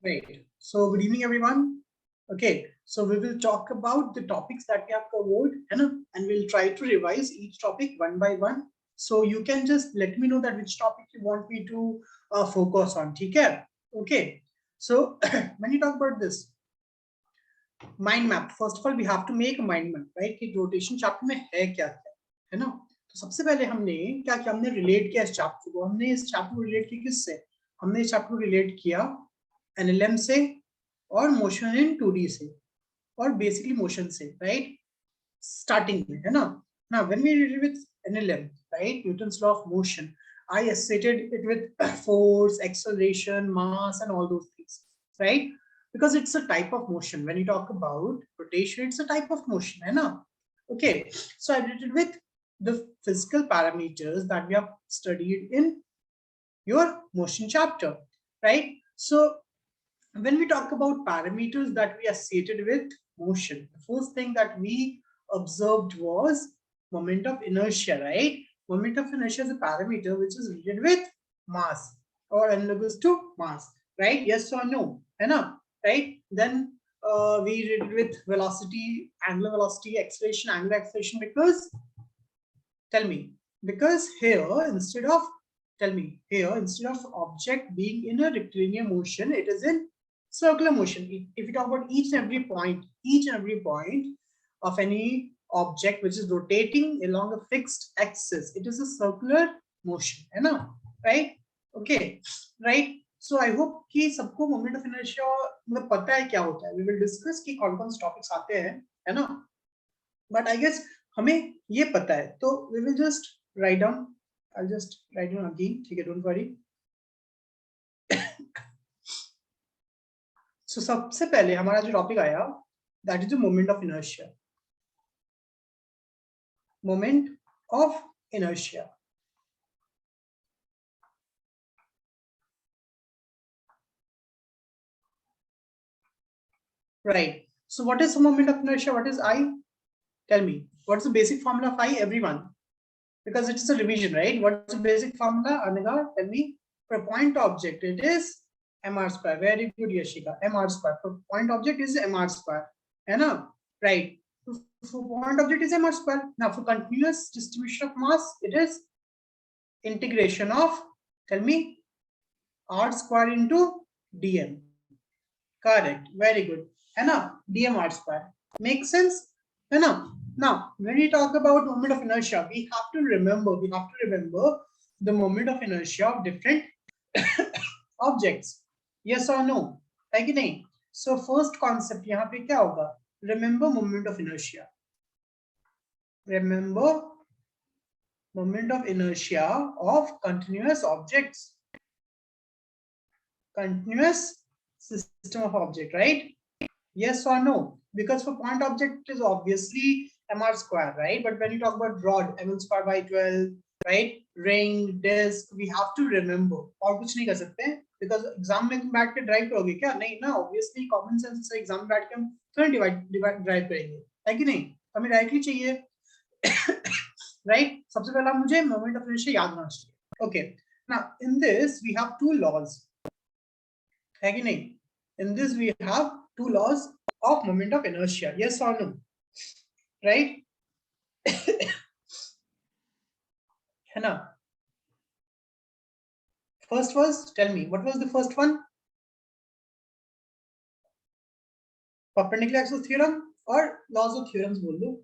Right. So good evening, everyone. Okay. So we will talk about the topics that we have covered, and we'll try to revise each topic one by one. So you can just let me know that which topic you want me to focus on. Okay. Okay. So when you talk about this mind map, first of all, we have to make a mind map, right? कि rotation chapter में है ना? तो सबसे पहले हमने क्या किया? हमने relate किया इस chapter को. हमने इस chapter को relate किया किससे? हमने इस chapter को relate किया NLM से और मोशन इन 2D से और बेसिकली मोशन से, राइट? स्टार्टिंग में है ना. Now when we read with NLM, right, Newton's law of motion, I associated it with force, acceleration, mass, and all those things, right? Because it's a type of motion. When you talk about rotation, it's a type of motion, है ना? Okay, so I did it with the physical parameters that we have studied in your motion chapter, right? So when we talk about parameters that we associated with motion, the first thing that we observed was moment of inertia, right? Moment of inertia is a parameter which is related with mass or analogous to mass, right? Yes or no? Enough, right? Then we read it with velocity, angular velocity, acceleration, angular acceleration, because tell me, because here instead of object being in a rectilinear motion, it is in circular motion. If you talk about each and every point of any object which is rotating along a fixed axis, it is a circular motion, है ना? Right? Okay, right? So I hope कि सबको moment of inertia मतलब पता है क्या होता है. We will discuss कि कौन-कौन से topics आते हैं, है ना? But I guess हमें ये पता है, तो we will just write down. I'll just write down again. ठीक है, don't worry. So सबसे पहले हमारा जो टॉपिक आया, that is the moment of inertia. Moment of inertia. Right. So what is the moment of inertia? What is I? Tell me. What's the basic formula of I? Everyone. Because it's a revision, right? What's the basic formula? Aniga, tell me. For point object, it is mr square. Very good, Yashika. Mr square. For point object is mr square. Right? Right. For point object is mr square. Now for continuous distribution of mass, it is integration of, tell me, r square into dm. Correct. Very good. dm r square. Makes sense? Now, when we talk about moment of inertia, we have to remember the moment of inertia of different objects. Yes or no? है कि नहीं? So first concept यहाँ पे क्या होगा? Remember moment of inertia. Remember moment of inertia of continuous objects. Continuous system of object, right? Yes or no? Because for point object it is obviously mr square, right? But when you talk about rod, ml square by 12, right? Ring, disc, we have to remember. और कुछ नहीं कर सकते because exam में तुम बैठ के drive करोगे क्या? नहीं ना, obviously common sense से exam बैठ के हम थोड़ा ड्राइव करेंगे, है कि नहीं? हमें डायरेक्टली चाहिए, right? सबसे पहला मुझे moment of inertia याद होना चाहिए. Okay. Now in this we have two laws, है कि नहीं? In this we have two laws of moment of inertia. Yes or no? Right? Hannah. First was, tell me, what was the first one? Perpendicular axis theorem or laws of theorems बोल दो.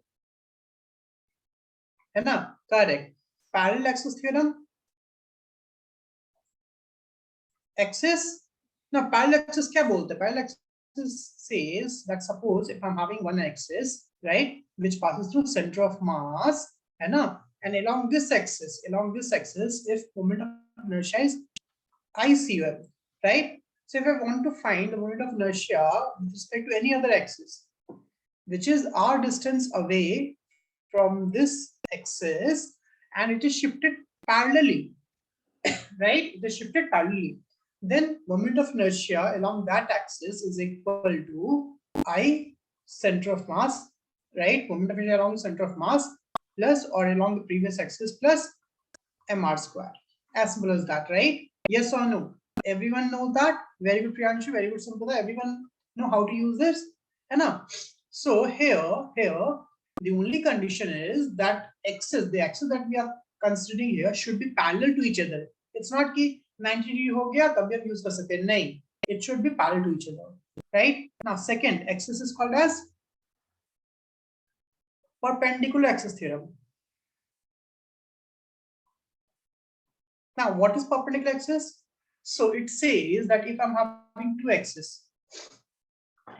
है ना? Correct. Parallel axis theorem. Axis. Now parallel axis क्या बोलते हैं? Parallel axis says that suppose if I'm having one axis, right, which passes through center of mass, है ना? And along this axis, if moment of inertia is ICL, right? So if I want to find the moment of inertia with respect to any other axis, which is r distance away from this axis, and it is shifted parallelly, right? It is shifted parallelly. Then moment of inertia along that axis is equal to I center of mass, right? Moment of inertia along the center of mass plus or along the previous axis plus mr square. As simple as that, right? Yes or no? Everyone knows that. Very good, Priyanshu. Very good, Sampradha. Everyone know how to use this, है ना? So here, the only condition is that the axis that we are considering here should be parallel to each other. It's not कि 90 degree हो गया तब हम use कर सकते हैं. नहीं, it should be parallel to each other, right? Now, second axis is called as perpendicular axis theorem. Now, what is perpendicular axis? So it says that if I'm having two axes,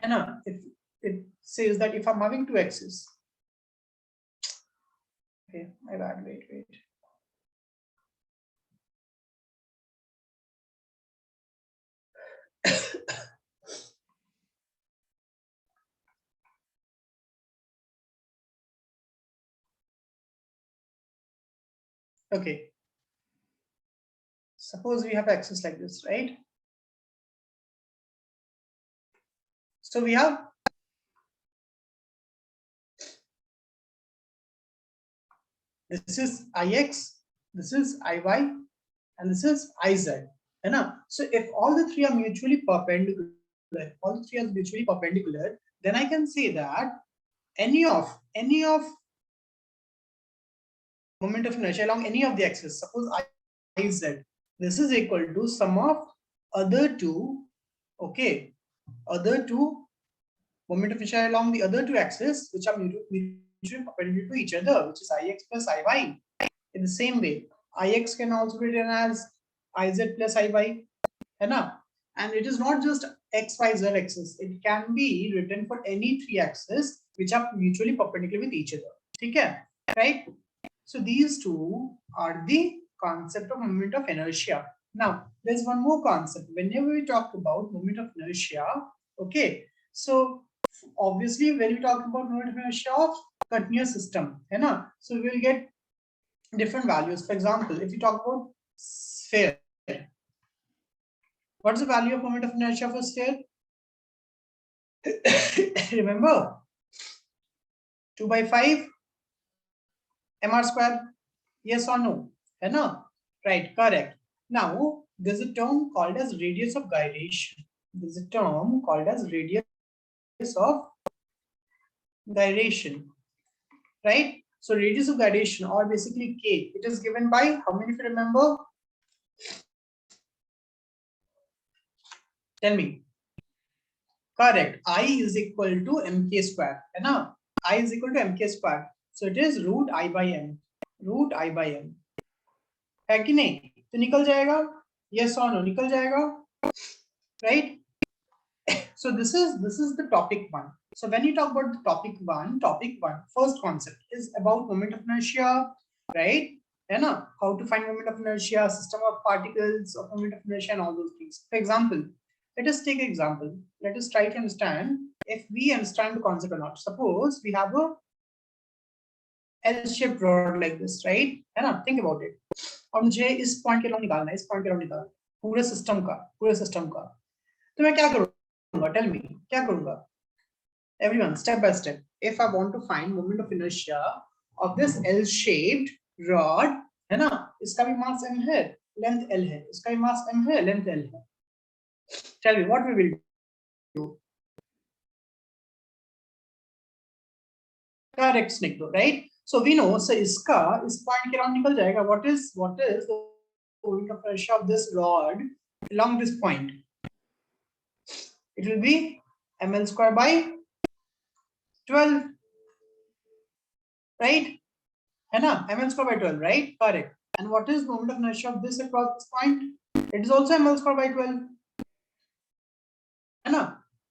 and if it says that if I'm having two axes, okay, my bad, wait. Okay, suppose we have axis like this, right? So we have this is Ix, this is Iy, and this is Iz. So if all the three are mutually perpendicular, then I can say that any of moment of inertia along any of the axes, suppose Iz, this is equal to sum of other two, okay, other two moment of inertia along the other two axes which are mutually perpendicular to each other, which is Ix plus Iy. In the same way, Ix can also be written as Iz plus Iy, and it is not just x, y, z axis. It can be written for any three axes which are mutually perpendicular with each other. Okay, right? So these two are the concept of moment of inertia. Now, there's one more concept. Whenever we talk about moment of inertia, okay, so obviously when we talk about moment of inertia of continuous system, so we will get different values. For example, if you talk about sphere, what's the value of moment of inertia for sphere? Remember, 2 by 5 mr square. Yes or no? Right, correct. Now, there's a term called as radius of gyration. There's a term called as radius of gyration, right? So radius of gyration, or basically k, it is given by how many, if you remember? Tell me. Correct. I is equal to mk square. I is equal to mk square. So it is root I by m. Root I by m. है कि नहीं? तो निकल जाएगा. Yes or no? निकल जाएगा. Right? So this is the topic one. So when you talk about the topic one, first concept is about moment of inertia, right? How to find moment of inertia, system of particles of moment of inertia, and all those things. For example, let us take an example. Let us try to understand if we understand the concept or not. Suppose we have a L-shaped rod like this, right? Think about it. और मुझे इस point के around निकालना है, इस point के around निकालना है पूरे सिस्टम का. तो मैं क्या करूंगा? Tell me, क्या करूंगा? Everyone, step by step. If I want to find moment of inertia of this L-shaped rod, है ना? इसका भी mass m है, length L है. इसका भी mass m है, length L है. Tell me what we will do. Correct, Snigdha, right? So we know, so इसका इस point के around निकल जाएगा. What is the moment of inertia of this rod along this point? It will be ml square by 12, right? ml square by 12, right? Correct. And what is the moment of inertia of this across this point? It is also ml square by 12,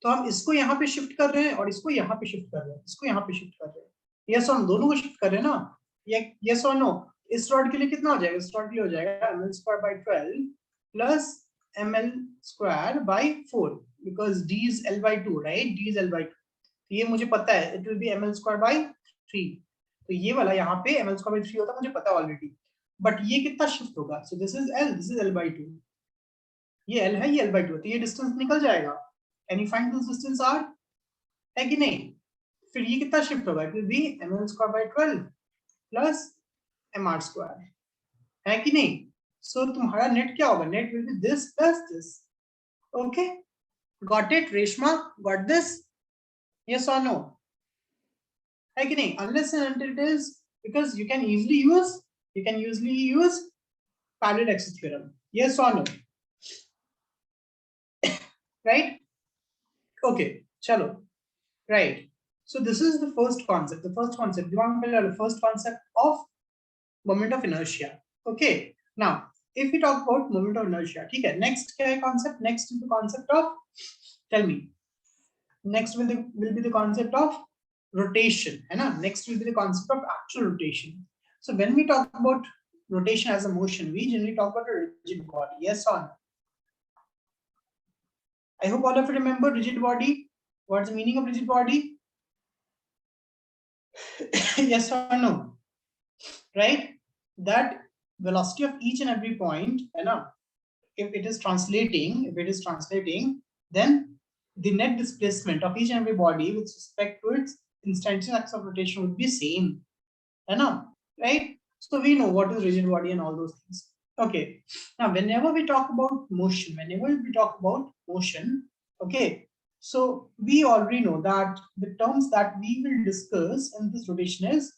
तो हम इसको यहाँ पे shift कर रहे हैं और इसको यहाँ पे शिफ्ट कर रहे हैं, इसको यहाँ पे शिफ्ट कर रहे हैं. यस और नो, दोनों को शिफ्ट कर रहे हैं ना? यस और नो. इस रॉड के लिए कितना हो जाएगा? इस रॉड के लिए हो जाएगा ml square by 12 plus ml square by 4, because d is l by 2, right? d is l by 2. तो ये मुझे पता है, it will be ml square by 3. तो ये वाला यहाँ पे ml square by 3 होता है, मुझे पता ऑलरेडी. बट ये कितना शिफ्ट होगा? So this is l by 2. ये l है, ये l by 2. तो ये डिस्टेंस निकल जाएगा. Can you find this distance r? है कि नहीं? फिर ये कितना शिफ्ट होगा? It will be ml square by 12 plus mr square. है कि नहीं? So तुम्हारा net क्या होगा? Net will be this plus this. Okay, got it, Reshma? Got this? Yes or no? है कि नहीं? Unless and until it is, because you can usually use parallel access theorem. Yes or no? Right? Okay, chalo. Right. So this is the first concept. The first concept of moment of inertia. Okay. Now, if we talk about moment of inertia, okay. Next concept. Next is the concept of. Tell me. Next will be the concept of rotation. Next will be the concept of actual rotation. So when we talk about rotation as a motion, we generally talk about a rigid body. Yes or no? I hope all of you remember rigid body. What's the meaning of rigid body? Yes or no? Right? That velocity of each and every point, if it is translating, then the net displacement of each and every body with respect to its instantaneous axis of rotation would be same. Right? So we know what is rigid body and all those things. Okay. Now, whenever we talk about motion, okay, so we already know that the terms that we will discuss in this rotation is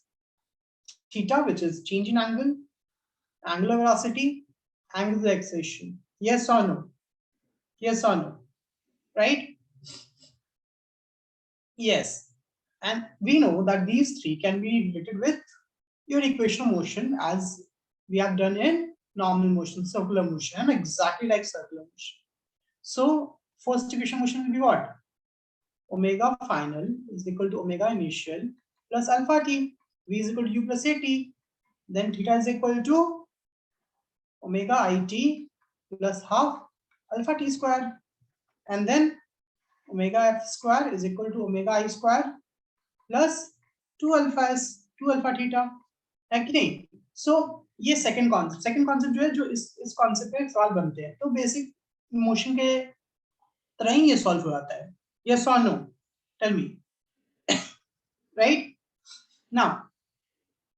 theta, which is change in angle, angular velocity, angular acceleration. Yes or no? Yes or no? Right? Yes. And we know that these three can be related with your equation of motion as we have done in normal motion, circular motion, exactly like circular motion. So first equation of motion will be what? Omega final is equal to omega initial plus alpha t. V is equal to u plus at. Then theta is equal to omega it plus half alpha t square. And then omega f square is equal to omega I square plus 2 alpha theta. है कि नहीं? So ये second concept जो है जो इस concept पे सवाल बनते हैं तो basic motion के तरह ही ये solve हो जाता है. Yes or no? Tell me. Right? Now,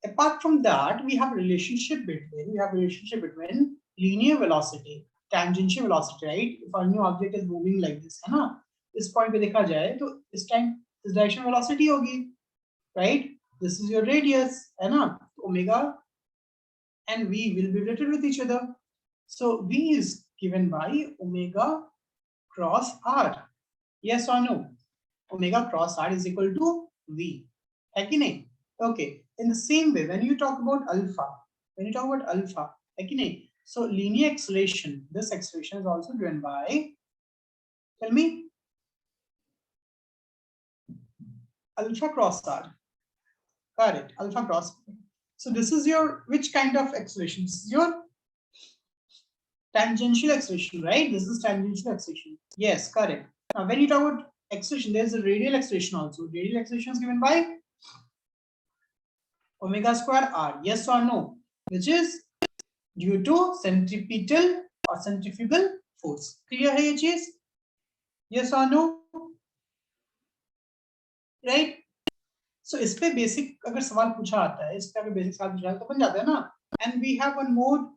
apart from that, we have relationship between linear velocity, tangential velocity, right? If a new object is moving like this, है ना? इस point पे देखा जाए तो इस time इस direction velocity होगी, right? This is your radius, है ना? Omega and V will be related with each other. So V is given by omega cross R. Yes or no? Omega cross R is equal to V. है कि नहीं? Okay. In the same way, when you talk about alpha, है कि नहीं? So linear acceleration, this acceleration is also given by, tell me, alpha cross R. Correct, alpha cross. So this is your, which kind of acceleration? This is your tangential acceleration, right? This is tangential acceleration. Yes, correct. Now, when you talk about acceleration, there's a radial acceleration also. Radial acceleration is given by omega square R. Yes or no? Which is due to centripetal or centrifugal force. Clear है ये चीज? Yes or no? Right? So इस पे basic अगर सवाल पूछा आता है, इस पे अगर basic सवाल पूछा है तो बन जाता है ना? And we have one more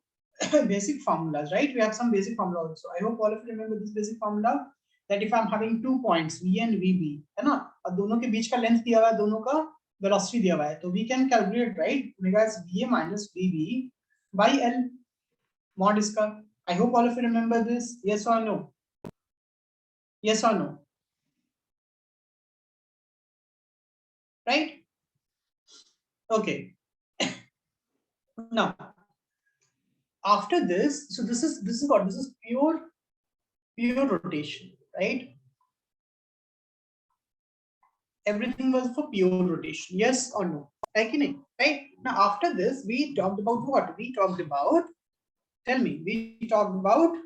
basic formulas, right? We have some basic formula also. I hope all of you remember this basic formula. That if I'm having 2 points V and VB, है ना? और दोनों के बीच का length दिया हुआ है, दोनों का velocity दिया हुआ है, तो we can calculate, right? Omega is VA minus VB by L mod इसका. I hope all of you remember this. Yes or no? Yes or no? Right? Okay. Now, after this, so this is what? This is pure rotation, right? Everything was for pure rotation. Yes or no? Right? Now, after this, we talked about what? We talked about, tell me, we talked about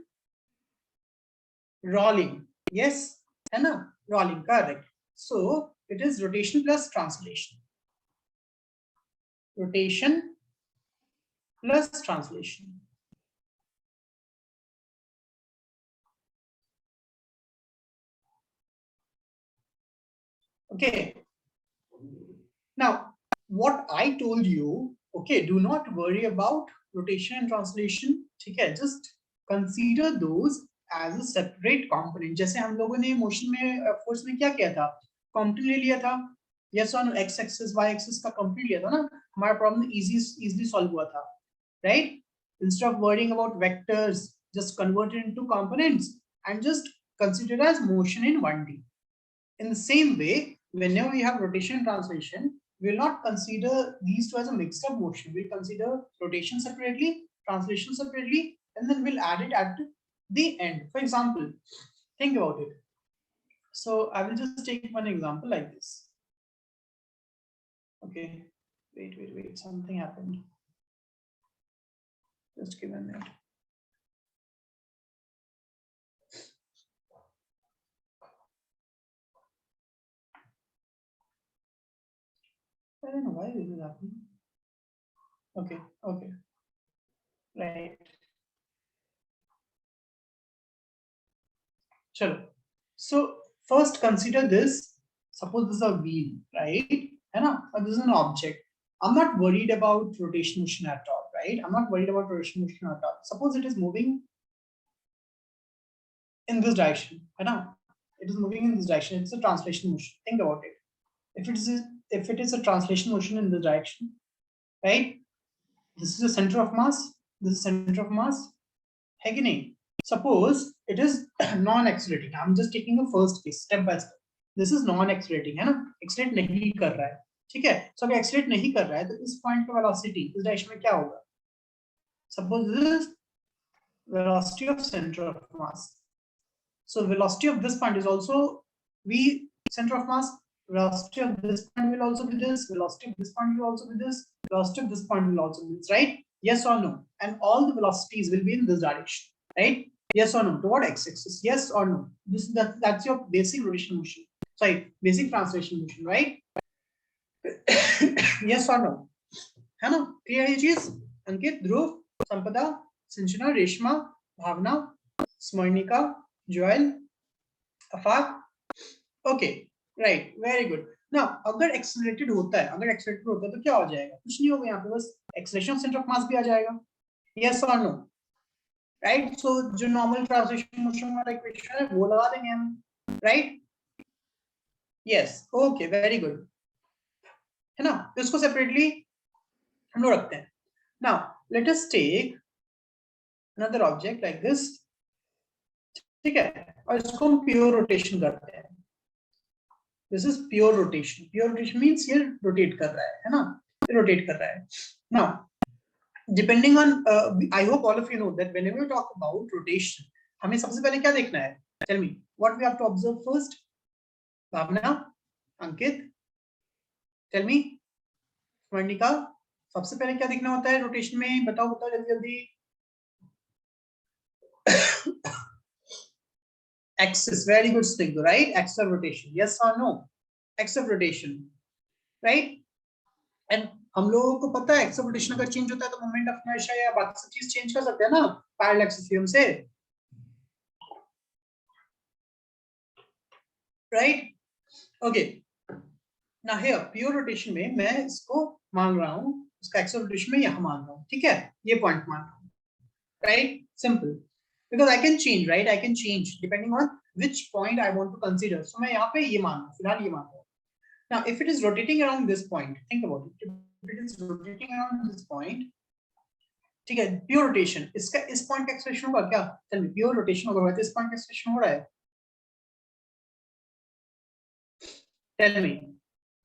rolling. Yes? Anna? Rolling, correct. So, it is rotation plus translation. Rotation plus translation. Okay. Now, what I told you, okay, do not worry about rotation and translation ठीक है, just consider those as a separate component. जैसे हम लोगों ने motion में force में क्या किया था, कंपोनेंट ले लिया था, यस और no, X axis Y axis का कंपोनेंट लिया था ना, हमारा प्रॉब्लम इजीली सॉल्व हुआ था, right. Instead of worrying about vectors, just convert it into components and just consider as motion in 1D. In the same way, whenever we have rotation and translation, we will not consider these two as a mixed up motion. We'll consider rotation separately, translation separately, and then we'll add it at the end. For example, think about it. So I will just take one example like this. Okay, wait, something happened. Just give a minute. I don't know why this is happening. Okay, right. Chalo. So first consider this. Suppose this is a wheel, right? Or this is an object. I'm not worried about rotation motion at all, right? I'm not worried about rotation motion at all. Suppose it is moving in this direction, it is moving in this direction. It's a translation motion. Think about it. If it is a translation motion in this direction, right? This is the center of mass. This is center of mass. है कि नहीं? Suppose it is non-accelerating. I'm just taking the first case step by step. This is non-accelerating, है ना? Accelerate नहीं कर रहा है, ठीक है? So अगर accelerate नहीं कर रहा है तो इस point का velocity इस direction में क्या होगा? Suppose this is velocity of center of mass. So velocity of this point is also v center of mass. Velocity of this point will also be this. Velocity of this point will also be this. Velocity of this point will also be this, right? Yes or no? And all the velocities will be in this direction, right? Yes or no? Toward x-axis. Yes or no? That's your basic rotation motion. Sorry, basic translation motion, right? Yes or no? है ना? Clear ये चीज? Ankit, Dhruv, Sampada, Sanjana, Reshma, Bhavana, Smaranika, Joel, Afaq. Okay, right, very good. Now अगर accelerated होता है, तो क्या हो जाएगा? कुछ नहीं होगा, यहाँ पे बस एक्सेलरेशन सेंटर ऑफ मास भी आ जाएगा. यस और नो? राइट. सो जो नॉर्मल ट्रांसलेशन मोशन वाला इक्वेशन है वो लगा देंगे हम, right? Yes, okay, very good, है ना? तो इसको सेपरेटली हम लोग रखते हैं. Now let us take another object like this, ठीक है, और इसको हम प्योर रोटेशन करते हैं. This is pure rotation. Pure rotation means ये rotate कर रहा है ना? Rotate कर रहा है. Now, depending on, I hope all of you know that whenever we talk about rotation, हमें सबसे पहले क्या देखना है? Tell me, what we have to observe first? Bhavna, Ankit, tell me, स्मरणिका, सबसे पहले क्या देखना होता है रोटेशन में? बताओ जल्दी. Axis, very good, stick, right? Axis of rotation. Yes or no? Axis of rotation, right? And हम लोगों को पता है एक्स ऑफ रोटेशन अगर चेंज होता है तो मोमेंट ऑफ इनर्शिया या बाकी सब चीज चेंज कर सकते हैं ना पैरेलल एक्सिस थ्योरम से, right? Okay, now here pure rotation में मैं इसको मान रहा हूं, उसका एक्स ऑफ रोटेशन में यहां मान रहा हूं, ठीक है? ये पॉइंट मान रहा हूं, right? Simple, because I can change, right? I can change depending on which point I want to consider. So मैं यहाँ पे ये मान रहा हूँ, फिलहाल ये मान रहा हूँ. Now, if it is rotating around this point, think about it. If it is rotating around this point, ठीक है, प्योर रोटेशन, इसका इस पॉइंट का एक्सप्रेशन होगा क्या? चल मी, प्योर रोटेशन अगर होगा तो इस पॉइंट का एक्सप्रेशन हो रहा है? Tell me,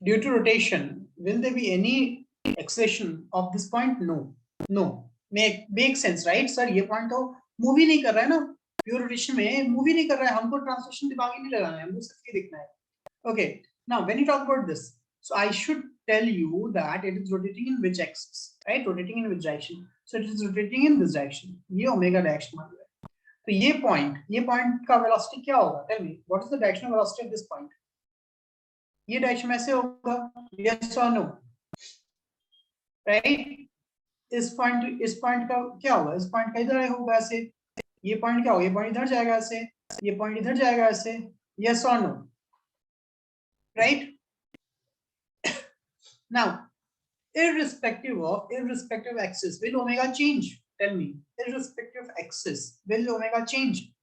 due to rotation, will there be any acceleration of this point? No, no. Make sense, right? Sir, ये पॉइंट तो मूव ही नहीं कर रहा है ना, प्योर रोटेशन में मूव ही नहीं कर रहा है, हमको ट्रांसलेशन दिमाग ही नहीं लगाना है, हमको सिर्फ ये दिखना है. Okay, now when you talk about this, so I should tell you that it is rotating in which axis, right? Rotating in which direction? So it is rotating in this direction. ये omega direction मान रहा है. तो ये point का velocity क्या होगा? Tell me, what is the directional velocity of this point? ये डायरेक्शन में ऐसे होगा, yes or no? Right? इस पॉइंट का क्या होगा? इस पॉइंट का इधर होगा ऐसे. ये पॉइंट क्या होगा? ये पॉइंट इधर जाएगा ऐसे, ये पॉइंट इधर जाएगा ऐसे. Yes or no? Right? Now, irrespective of axis, will omega change? Tell me, irrespective of axis, will omega change?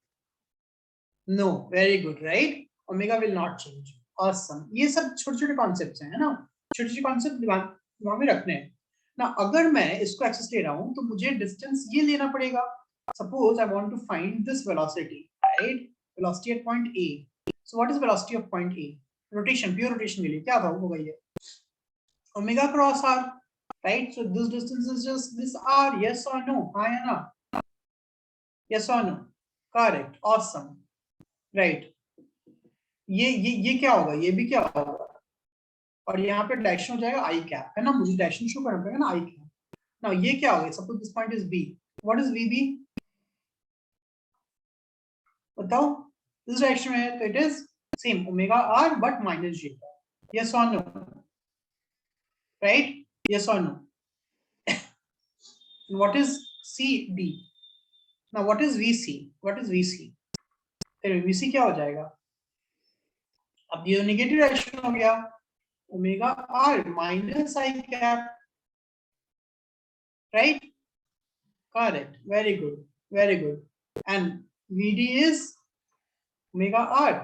No. Very good, right? Omega will not change. Awesome. ये सब छोटे छोटे कॉन्सेप्ट्स हैं, है ना? छोटे छोटे कॉन्सेप्ट दिमाग में रखने हैं ना. अगर मैं इसको एक्सेस ले रहा हूं तो मुझे डिस्टेंस ये लेना पड़ेगा. Suppose I want to find this velocity, right? Velocity at point A. So what is velocity of point A? Rotation, pure rotation के लिए क्या होगा ये? Omega cross r, right? So this distance is just this r. Yes or no? हाँ या ना? Yes or no? Correct. Awesome. Right. ये क्या होगा? ये भी क्या होगा? और यहाँ पे डायरेक्शन हो जाएगा आई कैप, है ना? मुझे डायरेक्शन शो करना पड़ेगा ना, आई कैप. नाउ ये क्या होगा? Suppose this point is B. What is V B? बताओ. इस डायरेक्शन में है तो it is same omega R but minus J. Yes और नो? राइट? यस और no? What is C D? Now what is V C? What is V C? फिर V सी क्या हो जाएगा? अब ये नेगेटिव डायरेक्शन हो गया. Omega R minus I cap. Right? Correct. Very good. Very good. And VD is omega R,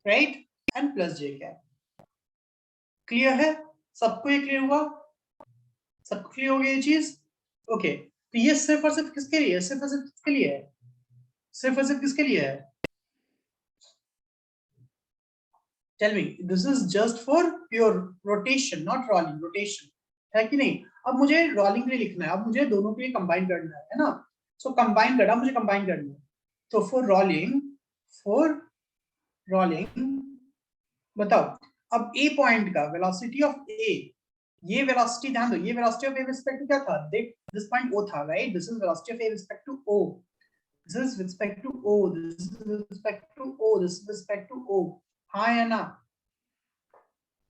right? And plus J cap. Clear है? सबको ये clear हुआ? सबको clear हो गया ये चीज? Okay. तो ये सिर्फ और सिर्फ किसके लिए है? सिर्फ और सिर्फ किसके लिए है? सिर्फ और सिर्फ किसके लिए है? Tell me. This is just for pure rotation, not rolling. Rotation. है कि नहीं? अब मुझे रोलिंग के लिए लिखना है. अब मुझे दोनों के लिए कंबाइन करना है ना? सो कंबाइन करना, मुझे कंबाइन करना है. तो फॉर रोलिंग बताओ. अब ए पॉइंट का वेलोसिटी ऑफ ए, ये वेलोसिटी ध्यान दो, ये velocity of A respect to क्या था? देख, दिस पॉइंट ओ था, right? This is velocity of A respect to O. This is respect to O. This is respect to O. This is respect to O. हाँ या ना?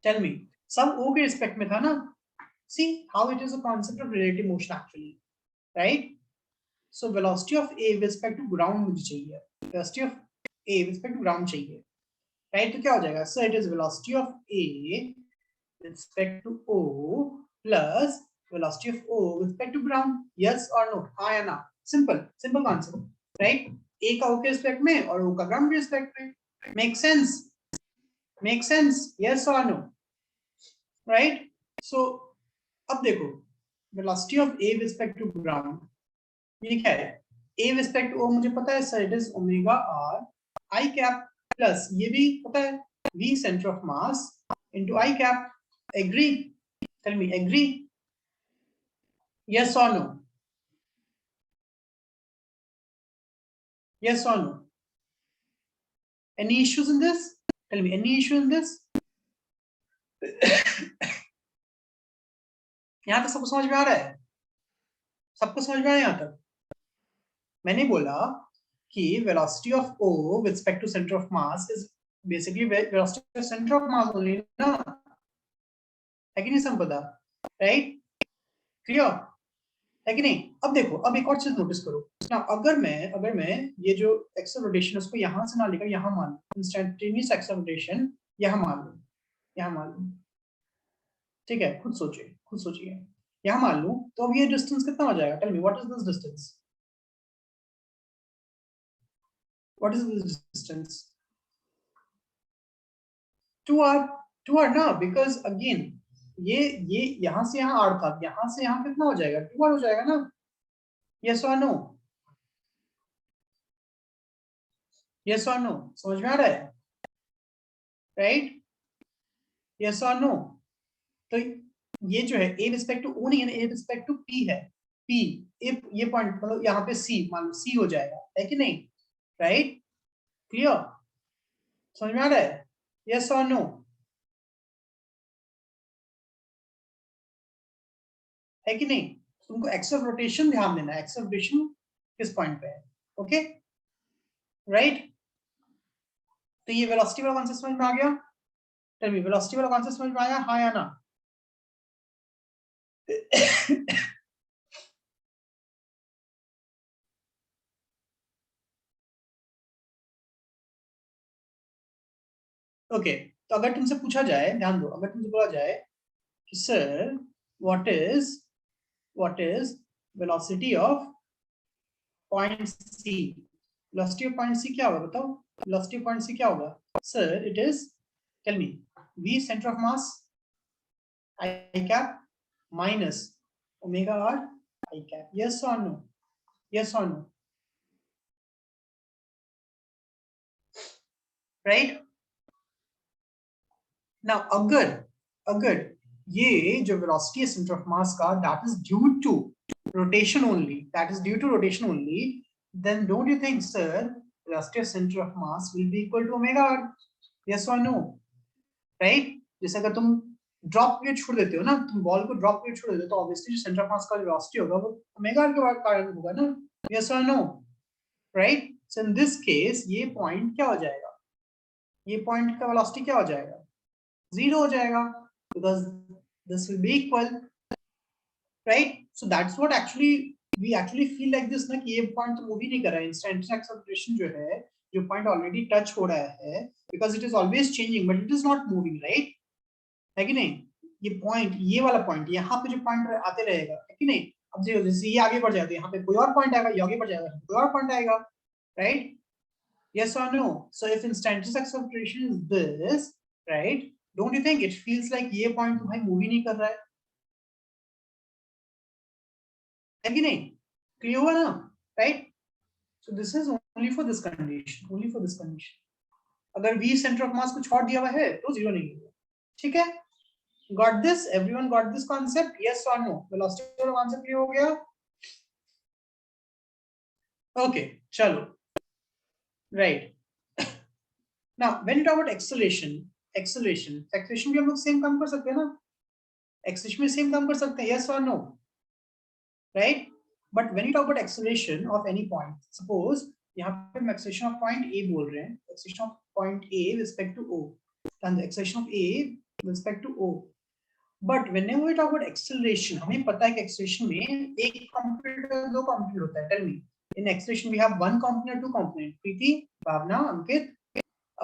Tell me. सब ओ के respect में था ना? See how it is a concept of relative motion actually, right? So velocity of A with respect to ground मुझे चाहिए. Velocity of A with respect to ground चाहिए, right? तो क्या हो जाएगा? So it is velocity of A with respect to O plus velocity of O with respect to ground. Yes or no? हाँ या ना? Simple concept, right? A का O के respect में और O का ground के respect में. Make sense? Make sense? Yes or no? Right? So अब देखो, velocity of A with respect to ground, ये क्या है? A with respect to O मुझे पता है, sir it is omega R I cap plus ये भी पता है, V centre of mass into I cap. Agree? Tell me, agree? Yes और नो? यस और no? Any issues in this? Tell me, any issue in this? यहां तक सबको समझ में आ रहा है? सबको समझ में आ रहा है यहां तक? मैंने बोला कि velocity of O with respect to center of mass is basically velocity of center of mass only ना, है कि नहीं संपदा? राइट? क्लियर है कि नहीं? अब देखो, अब एक और चीज नोटिस करो ना. अगर मैं ये जो एक्सल रोटेशन उसको यहां से ना लेकर यहां मान लूं, इंस्टेंटेनियस एक्सल रोटेशन यहां मान लूं, ठीक है? खुद सोचिए यहां मान लूं तो अब ये डिस्टेंस कितना हो जाएगा? Tell me, what is this distance? What is this distance? 2r ना, because again ये यहां से यहां r था, यहां से यहां कितना हो जाएगा? 2r हो जाएगा ना? yes or no? yes or no? समझ में आ रहा है? राइट? yes or no? तो ये जो है a रिस्पेक्ट टू o नहीं है, a रिस्पेक्ट टू p है. p ये पॉइंट मतलब यहाँ पे c मान लो, c हो जाएगा, है कि नहीं? राइट? क्लियर? समझ में आ रहा है? yes or no? है कि नहीं? तुमको एक्सल रोटेशन ध्यान देना है, एक्सल रोटेशन किस पॉइंट पे है. Okay, right? तो ये वेलोसिटी वाला कॉन्सेप्ट समझ में आ गया? टेल मी, वेलोसिटी वाला कॉन्सेप्ट समझ में आया? हाँ या ना? ओके, तो अगर तुमसे पूछा जाए, ध्यान दो, अगर तुमसे बोला जाए कि sir what is velocity of point C, velocity of point C क्या होगा बताओ, वेलोसिटी ऑफ पॉइंट सी क्या होगा sir, it is, tell me, v centre of mass I cap minus omega r I cap, yes or no, yes or no, right? Now अगर अगर ये जो velocity है सेंटर ऑफ मास का, that is due to rotation only, that is due to rotation only, then don't you think sir velocity of center of mass will be equal to omega r, yes or no, right? जैसे अगर तुम drop wait छोड़ देते हो ना, तुम ball को drop wait छोड़ देते हो तो ऑब्वियसली जो सेंटर ऑफ मास का वेलोसिटी होगा वो ओमेगा r के कारण होगा ना, yes or no, right? So in this case ये पॉइंट क्या हो जाएगा, ये पॉइंट का वेलोसिटी क्या हो जाएगा, जीरो हो जाएगा, because this will be equal, right? So that's what actually we actually feel like this ना कि ये पॉइंट तो मूव ही नहीं कर रहा है, इंस्टेंटेनियस एक्सेलरेशन जो है, जो पॉइंट ऑलरेडी टच हो रहा है, because it is always changing but it is not moving, right? है कि नहीं? ये पॉइंट, ये वाला पॉइंट, यहाँ पे जो पॉइंट आते रहेगा, है कि नहीं? अब जैसे ये आगे बढ़ जाते हैं, यहाँ पे कोई और पॉइंट आएगा, ये आगे बढ़ जाएगा, कोई और पॉइंट आएगा, right? Yes or no? So if instantaneous acceleration is this, right? Don't you think it feels like ये पॉइंट तो भाई मूव ही नहीं कर रहा है कि नहीं? क्लियर हुआ ना, right? So this is only for this condition, only for this condition. अगर v center of mass को छोड़ दिया हुआ है तो जीरो नहीं होगा, ठीक है? Got this? Everyone got this concept? Yes or no? Velocity वाला concept clear हो गया? Okay, चलो, right. Now when you talk about acceleration भी हम लोग सेम काम कर सकते हैं ना, acceleration में सेम काम कर सकते हैं, yes or no, right? But when you talk about acceleration of any point, suppose यहाँ पे हम acceleration of point A बोल रहे हैं, acceleration of point A with respect to O, and the acceleration of A with respect to O. But whenever we talk about acceleration, हमें पता है कि acceleration में एक component और दो component होता है. Tell me, in acceleration we have one component, two component. Preeti, Bhavna, Ankit,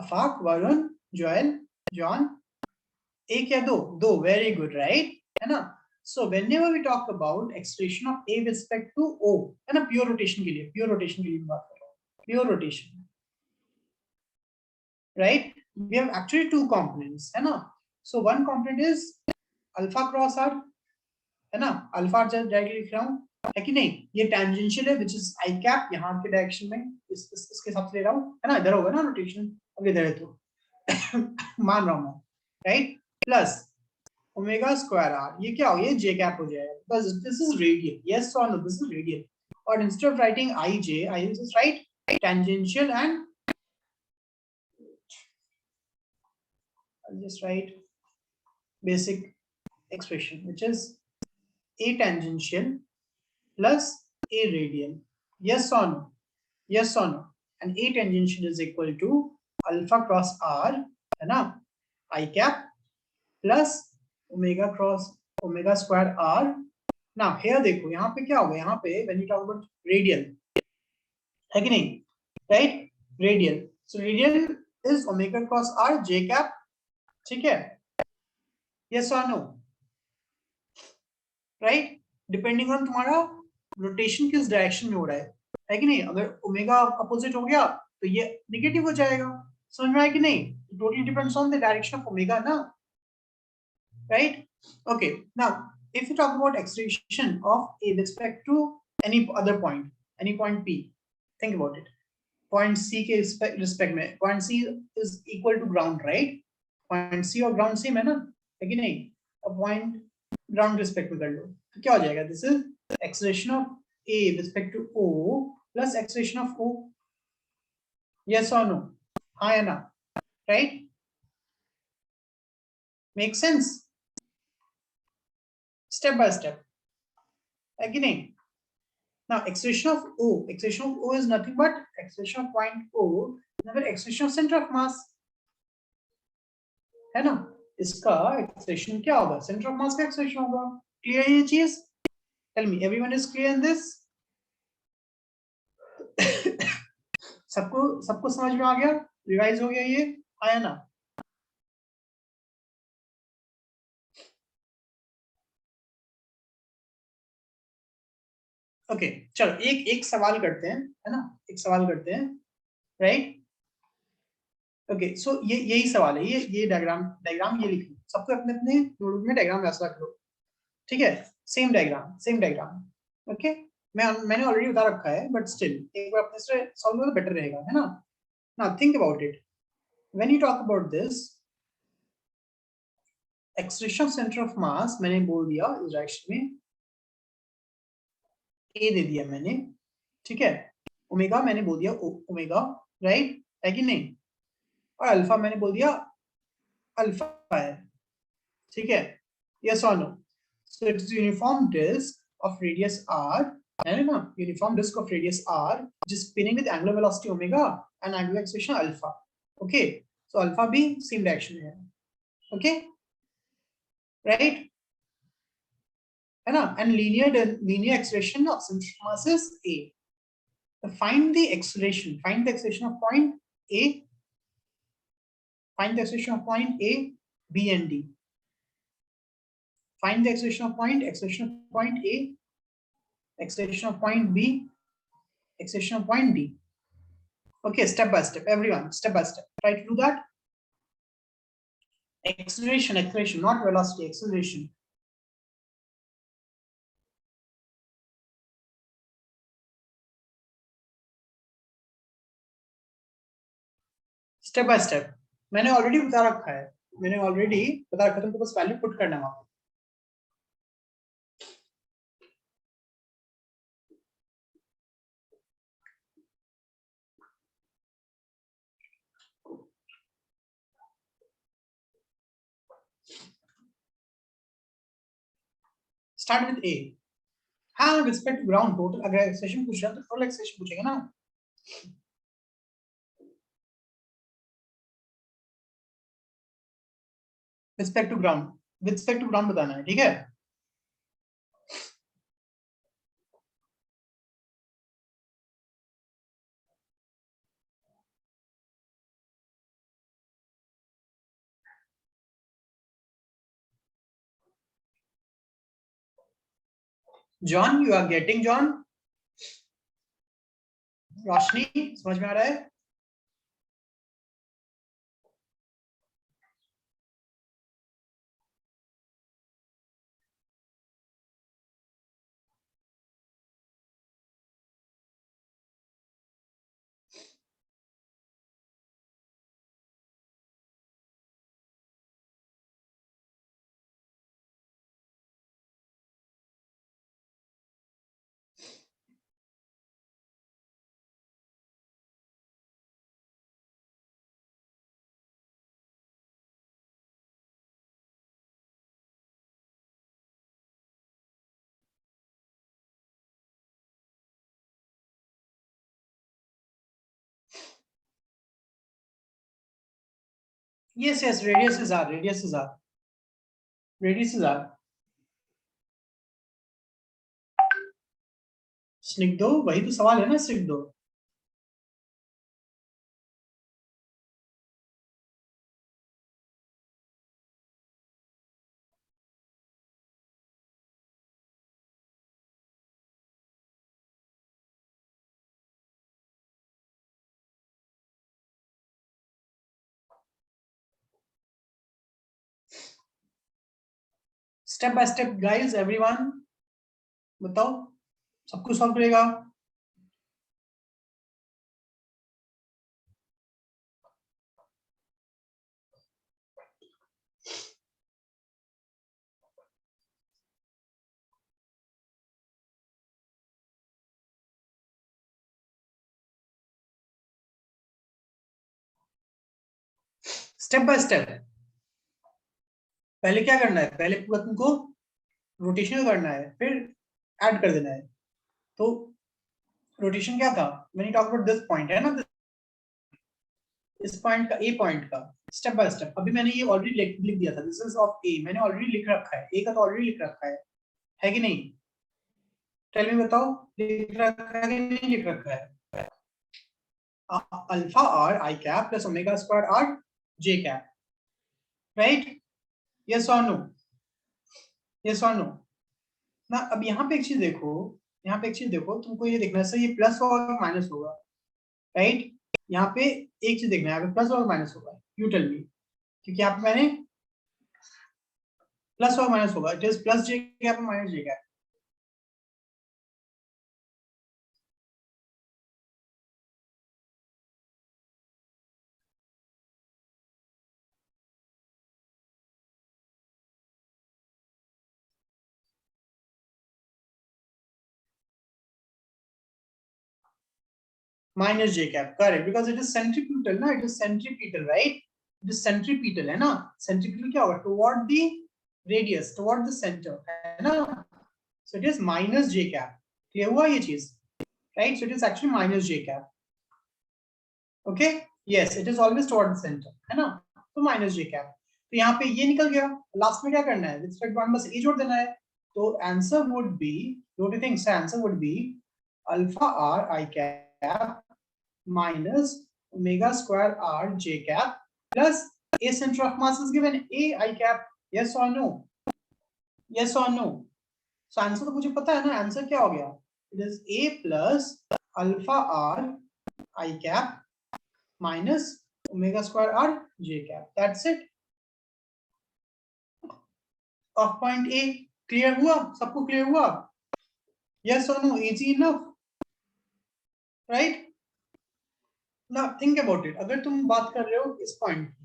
Afaq, Varun, Joel, John, एक या दो? दो. Very good, right? है ना? So whenever we talk about acceleration of A with respect to O, है ना, pure rotation के लिए, pure rotation के लिए बात कर रहा हूँ, pure rotation, right? We have actually two components, है ना? So one component is alpha cross R, है ना, अल्फा डायरेक्टली लिख रहा हूँ, है कि नहीं? ये टेंजेंशियल है विच इज आई कैप, यहाँ के डायरेक्शन में इसके हिसाब से ले रहा हूँ, है ना, इधर होगा ना रोटेशन, अब इधर है तो मान रहा हूँ मैं, right? Plus omega square R, ये क्या हो, ये जे कैप हो जाएगा, because this is radial, yes और नो, दिस इज रेडियल, और instead of writing I J, I just write tangential and I'll just write basic expression which is A tangential plus A radial. Yes or no? Yes or no? And A tangential is equal to alpha cross R, है ना, I cap plus omega cross omega square R. Now here देखो, यहाँ पे क्या होगा, यहाँ पे when you talk about radial, है कि नहीं, right? Radial. So radial is omega cross R J cap, ठीक है? Yes or no? Right? Depending on तुम्हारा रोटेशन किस डायरेक्शन में हो रहा है कि नहीं? अगर ओमेगा अपोजिट हो गया तो ये नेगेटिव हो जाएगा, समझ में आया कि नहीं? Totally depends on the direction of omega ना, right? Okay, now if you talk about acceleration of A with respect to any other point, any point P, think about it. Point C के respect में, point C is equal to ground, right? Point C और ground same है ना, है कि नहीं? अब point ground respect में कर लो तो क्या हो जाएगा? This is acceleration of A with respect to O plus acceleration of O. Yes or no? हाँ या ना? Right? Make sense? Step by step. है कि नहीं? Now acceleration of O is nothing but acceleration of point O, another acceleration of center of mass, है ना? इसका acceleration क्या होगा? Center of mass का acceleration होगा. Clear ये चीज? Tell me, everyone is clear in this? सबको समझ में आ गया? रिवाइज हो गया ये? आया ना? ओके चलो एक एक सवाल करते हैं, है ना, एक सवाल करते हैं, राइट। ओके सो ये यही सवाल है, ये डायग्राम डायग्राम ये लिख लो, सबको अपने अपने नोटबुक में डायग्राम वैसा रख लो, ठीक है, same diagram same diagram. Okay मैंने ऑलरेडी बता रखा है बट स्टिल एक बार अपने से सॉल्व करो तो बेटर रहेगा, है ना। Now think about it, when you talk about this acceleration of centre of मास, मैंने बोल दिया इस डायरेक्शन में ए दे दिया मैंने, ठीक है, ओमेगा मैंने बोल दिया ओमेगा, राइट है कि नहीं, और अल्फा मैंने बोल दिया अल्फा है, ठीक है, यस और no. So it is uniform disc of radius R, है ना, uniform disc of radius R जिस spinning with angular velocity omega and angular acceleration alpha. Okay so alpha भी सेम डायरेक्शन में है, ओके राइट, है ना, and linear acceleration of centre of mass is a. Find the acceleration of point A, find the acceleration of point A, B and D. Find the acceleration of point A, acceleration of point B, acceleration of point D. Okay, step by step, everyone, step by step. Try to do that. Acceleration, not velocity, acceleration. Step by step. मैंने already बता रखा है, तुमको बस value put करना है वहां पे। Start with A. हाँ रिस्पेक्ट ग्राउंड टोटल, अगर एक्सेलेरेशन पूछ रहा है तो टोटल एक्सेलेरेशन पूछेगा ना। Respect to ground, with respect to ground बताना है, ठीक है। John you are getting, John Roshni समझ में आ रहा है। Yes, yes, radius is r. स्निग्धो, वही तो सवाल है ना Snigdho. Step by step guys, everyone बताओ, सबको सॉल्व करेगा। स्टेप बाय स्टेप, पहले क्या करना है, पहले पूरा तुमको रोटेशन करना है, फिर ऐड कर देना है। तो रोटेशन क्या था, मैंने टॉक अबाउट दिस पॉइंट है ना, इस पॉइंट का, ए पॉइंट का, स्टेप बाय स्टेप। अभी मैंने ये ऑलरेडी लिख दिया था, दिस इज ऑफ ए, मैंने ऑलरेडी लिख रखा है, ए का तो ऑलरेडी लिख रखा है कि नहीं। टेल मी बताओ, लिख रखा है कि नहीं लिख रखा है। Alpha are I cap plus omega square R J cap, right, yes और नो, यस और नो। ना अब यहाँ पे एक चीज देखो, यहाँ पे एक चीज देखो, तुमको ये देखना है ये प्लस होगा कि माइनस होगा, राइट? यहाँ पे एक चीज देखना है, यहाँ पे प्लस होगा माइनस होगा, यू टेल मी, क्योंकि यहाँ पे मैंने प्लस और माइनस होगा, it is plus J cap minus J cap. Minus J cap, correct, because it is centripetal ना, it is centripetal, right? It is centripetal, है ना? सेंट्रीपिटल क्या होगा? Toward the radius, toward the centre, है ना? So it is minus J cap. Clear हुआ ये चीज, right? So it is actually minus J cap. Okay, yes, it is always toward the centre, है ना? तो माइनस जे कैप। तो यहाँ पे ये निकल गया, लास्ट में क्या करना है? विद रिस्पेक्ट वन बस ए जोड़ देना है। तो answer would be, don't you think? Answer would be alpha are I cap minus omega square r j cap plus a center of mass is given a I cap. Yes or no? Yes or no? So answer तो मुझे पता है ना, answer क्या हो गया? It is a plus alpha r I cap minus omega square r j cap. That's it. Of point A clear हुआ? सबको clear हुआ? Yes or no? Easy enough, right? Now think about it. अगर तुम बात कर रहे हो इस पॉइंट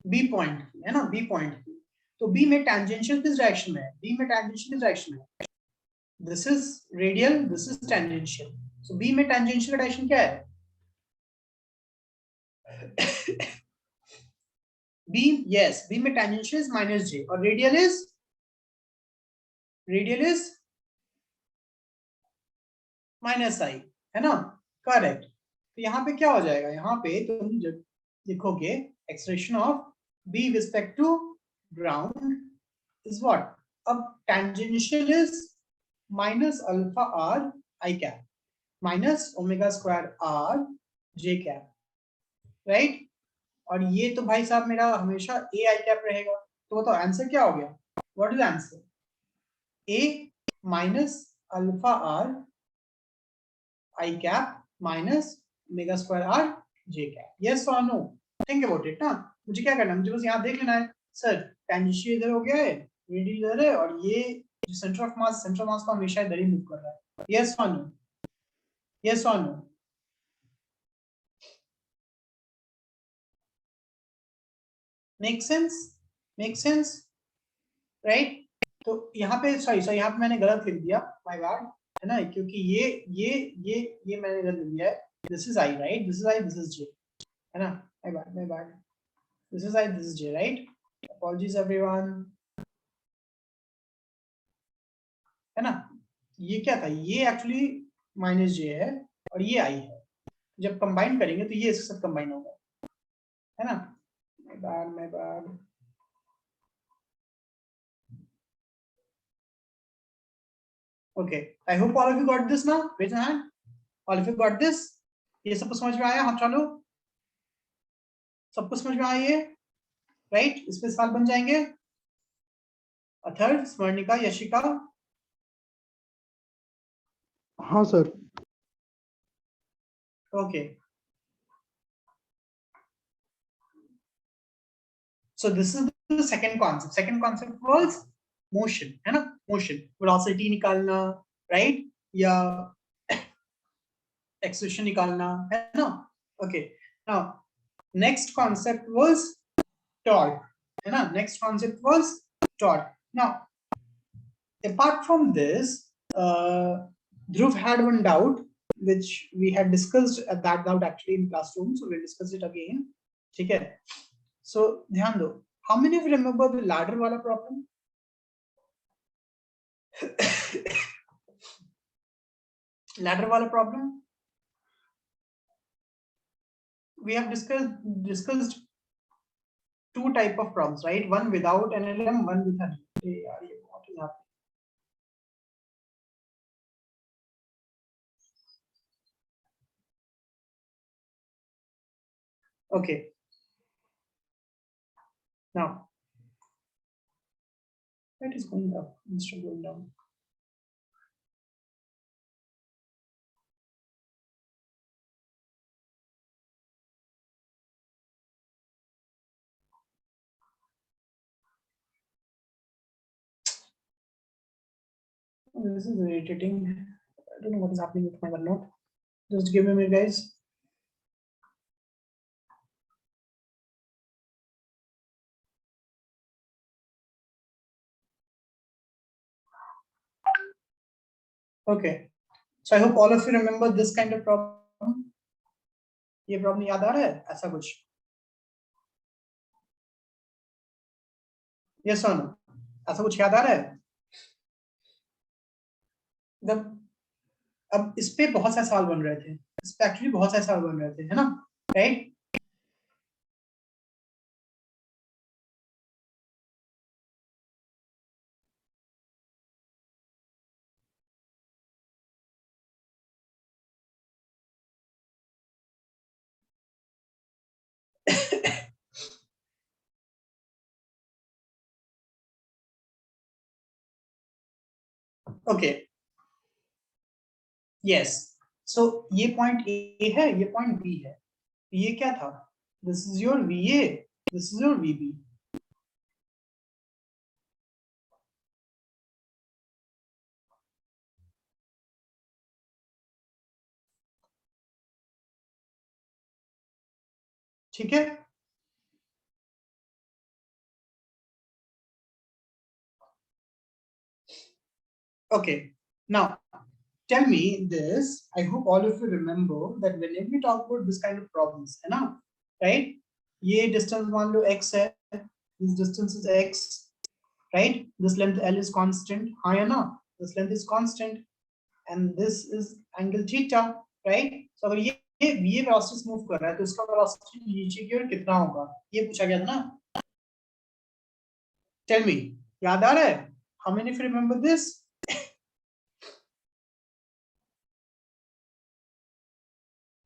बी पॉइंट की, है ना, बी पॉइंट की, तो बी में टेंजेंशियल किस डायरेक्शन में है? बी में टेंजेंशियल किस डायरेक्शन में है? This is radial, this is tangential. So B में टेंजेंशियल का डायरेक्शन क्या है? बी, यस, बी में टेंजेंशियल इज माइनस जे और रेडियल इज माइनस आई, है ना? करेक्ट। तो यहाँ पे क्या हो जाएगा? यहाँ पे तुम जब लिखोगे expression of B respect to ground is what? अब tangential is minus alpha r I cap minus omega square r j cap, right? और ये तो भाई साहब मेरा हमेशा a I cap रहेगा। तो बताओ आंसर क्या हो गया? What is the answer? a minus alpha r I cap minus omega square r j cap. Yes or no? Think about it ना। मुझे क्या करना है? मुझे बस यहाँ देख लेना है, सर टेंजेंशियल इधर हो गया है, रेडियल इधर है, और ये जो सेंटर ऑफ मास को हमेशा इधर ही मूव कर रहा है। यस और नो? यस और no? Make sense? Make sense, right? तो यहाँ पे सॉरी यहाँ पे मैंने गलत लिख दिया, माय बैड, है ना? क्योंकि ये मैंने गलत लिख दिया है। This is I, right? This is I, this is J, है ना? My bad, this is I, this is J, right? Apologies everyone, है ना? ये क्या था? ये एक्चुअली माइनस जे है और ये आई है, जब कंबाइन करेंगे तो ये इसके साथ कंबाइन होगा, है ना? My bad. Okay, I hope all of you got this now, raise your hand, all of you got this? ये सबको समझ में आया? हम चलो, सबको समझ में आया ये, राइट? इस पे सवाल बन जाएंगे। अथर्व, स्मरणिका, यशिका? हाँ sir. Okay, so this is the second concept. Second concept was motion, है ना? motion, velocity निकालना, right? या एक्सेलरेशन निकालना, है ना? Okay, now next concept was torque, है ना? Next concept was torque. Now apart from this, Dhruv had one doubt which we had discussed at that doubt actually in classroom, so we'll discuss it again, ठीक है? So ध्यान दो, how many of you remember the ladder वाला problem? ladder वाला problem we have discussed two type of problems, right? One without an LM, one with an LM. Okay, now that is going up instead of going down. This is irritating. I don't know what is happening with my OneNote. Just give me a minute, guys. Okay. So I hope all of you remember this kind of problem. ये problem याद आ रहा है ऐसा कुछ? Yes or no? ऐसा कुछ याद आ रहा है? अब इस पे बहुत सारे सवाल बन रहे थे, इस पे एक्चुअली बहुत सारे सवाल बन रहे थे, है ना? राइट? Okay, yes. सो ये पॉइंट ए है, ये पॉइंट बी है. ये क्या था? This is your VA, this is your VB. ठीक है? Okay, now tell me this. I hope all of you remember that whenever we talk about this kind of problems, है ना, right? ये distance मान लो x है, this distance is x, right? This length L is constant, हाँ है ना? This length is constant, and this is angle theta, right? So अगर ये v velocity move कर रहा है तो इसका velocity नीचे की ओर कितना होगा? ये पूछा गया था ना? Tell me, याद आ रहा है? How many of you remember this?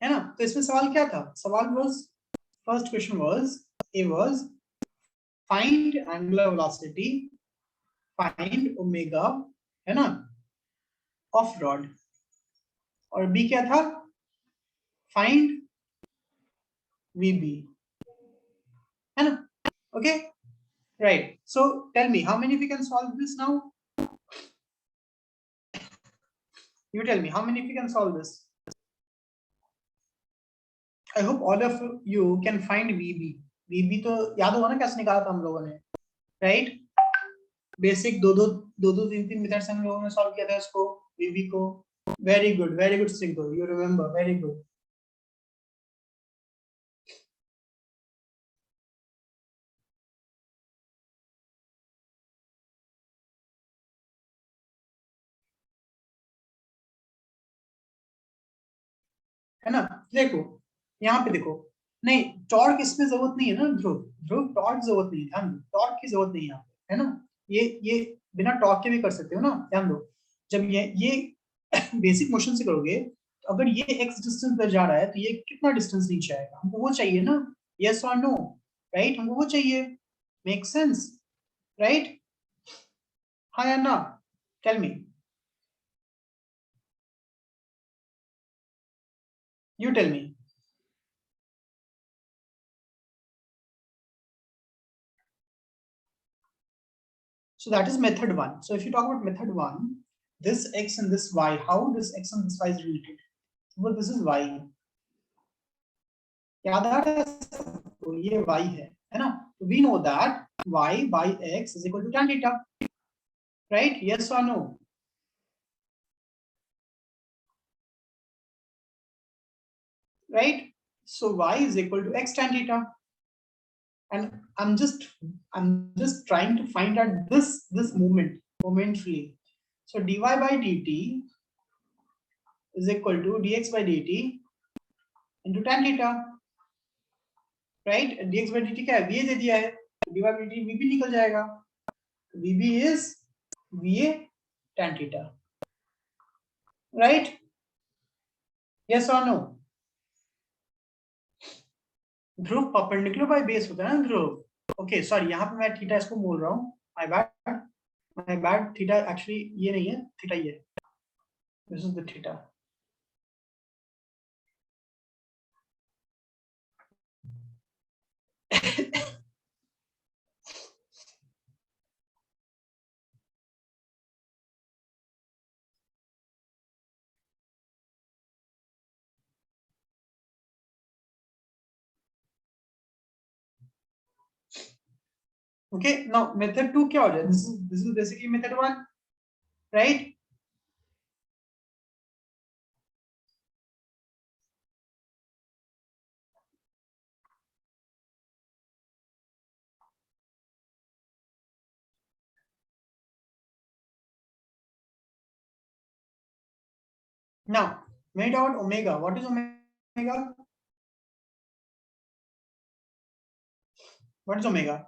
है ना? तो इसमें सवाल क्या था? सवाल was, first question was, A was find angular velocity, find omega, है ना, of rod. और B क्या था? Find VB, है ना? Okay, right. So tell me, how many of you can solve this now? You tell me, how many of you can solve this? I hope all of you can find VB. VB तो याद होगा ना कैसे निकाला था हम लोगों ने, right? बेसिक दो तीन तीन मेथड्स हम लोगों ने सॉल्व किया था इसको, VB को. Very good Sindhu, you remember, very good. है ना? देखो यहाँ पे देखो, नहीं टॉर्क इसमें जरूरत नहीं है ना ध्रुव, ध्रुव टॉर्क जरूरत नहीं है, ध्यान दो, टॉर्क की जरूरत नहीं है यहाँ पे, है ना? ये बिना टॉर्क के भी कर सकते हो ना, ध्यान दो. जब ये बेसिक मोशन से करोगे तो अगर ये एक्स डिस्टेंस पर जा रहा है तो ये कितना डिस्टेंस नीचे आएगा? हमको वो चाहिए ना, यस और नो, राइट? हमको वो चाहिए. Make sense, right? हाँ या ना? Tell me, you tell me. So that is method 1. So if you talk about method 1, this x and this y, how this x and this y is related? Well, this is y. याद आ रहा है सबको? ये y है ना? So we know that y by x is equal to tan theta, right? Yes or no? Right? So y is equal to x tan theta. And I'm just trying to find out this moment momently. So dy by dt is equal to dx by dt into tan theta, right? dx by dt क्या है? va दे दिया है, dy by dt vb निकल जाएगा. vb is va tan theta, right? yes or no? Dhruv perpendicular by base होता है ना ध्रुव. Okay sorry, यहाँ पे मैं थीटा इसको बोल रहा हूँ, माय बैड. थीटा एक्चुअली ये नहीं है, थीटा ये है. This is the theta. Okay, now method 2 क्या हो जाए? This is basically method 1, right? Now when we talk about omega, what is omega? What is omega?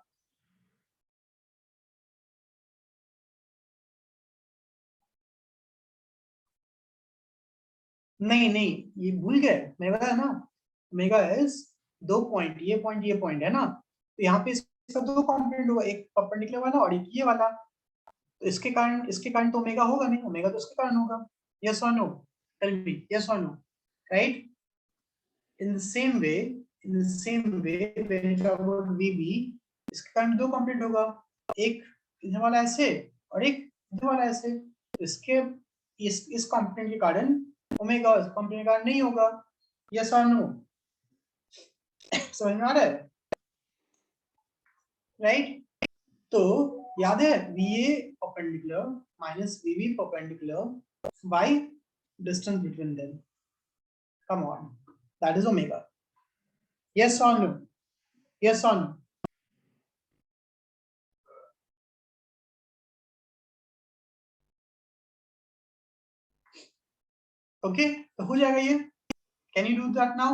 नहीं नहीं, ये भूल गए, मैं बताया ना, ओमेगा इज 2 पॉइंट, ये पॉइंट है ना, तो यहाँ पे इसका 2 कंपोनेंट होगा, एक परपेंडिकुलर वाला और एक ये वाला, तो इसके कारण तो ओमेगा होगा नहीं, ओमेगा तो इसके कारण होगा। यस और नो? टेल मी यस और no, right? In the same way, when you talk about VB, इसके कारण 2 कंपोनेंट होगा, एक इधर वाला ऐसे और एक इधर वाला ऐसे, इसके इस कंपोनेंट के कारण ओमेगा इस कंपोनेंट के कारण नहीं होगा। यस और नो? समझ में आ रहा है, राइट? तो याद है VA perpendicular minus VB perpendicular by distance between them, come on, that is omega. Yes और नो? यस और नो? ओके, तो हो जाएगा ये। Can you do that now?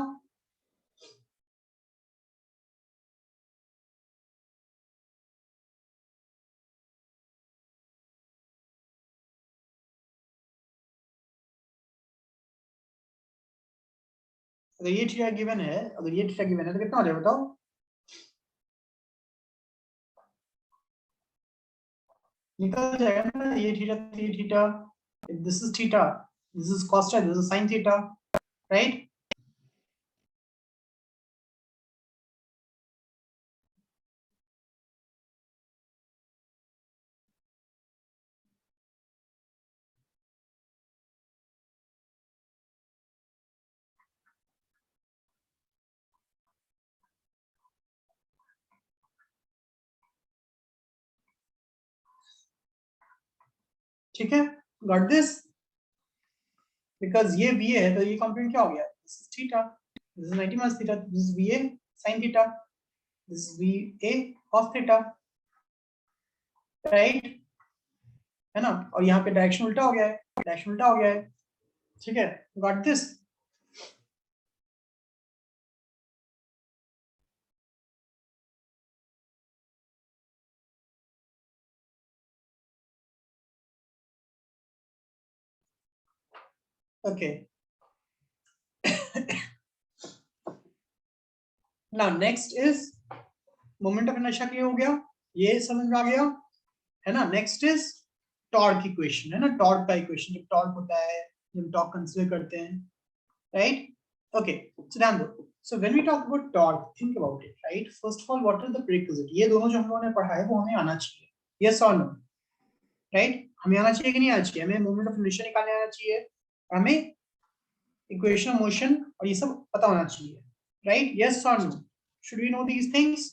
अगर ये थीटा गिवन है, तो कितना हो जाएगा बताओ? निकल जाएगा ना, ये theta, this is theta, this is cos theta, this is sin theta, right? ठीक है, गॉट दिस? बिकॉज ये VA है तो ये कंपोनेंट क्या हो गया? This is theta, this is 90 minus theta, this is VA sin theta, this is VA cos theta, right? है ना? और यहाँ पे डायरेक्शन उल्टा हो गया है, ठीक है, got this? Okay, now next is moment of inertia, clear हो गया, ये समझ में आ गया, है ना? नेक्स्ट इज टॉर्क इक्वेशन, है ना? टॉर्क का इक्वेशन, जब टॉर्क होता है, जब टॉर्क कंसीडर करते हैं, राइट? ओके, सो ध्यान दो, so when we talk about torque, think about it, right? First of all, what is the prerequisite? ये दोनों जो हम लोगों ने पढ़ा है वो हमें आना चाहिए, यस और नो? राइट, हमें आना चाहिए कि नहीं आना चाहिए? हमें मोमेंट ऑफ इनर्शिया निकालने आना चाहिए, हमें इक्वेशन ऑफ मोशन और ये सब पता होना चाहिए, राइट? यस और no? Should we know these things?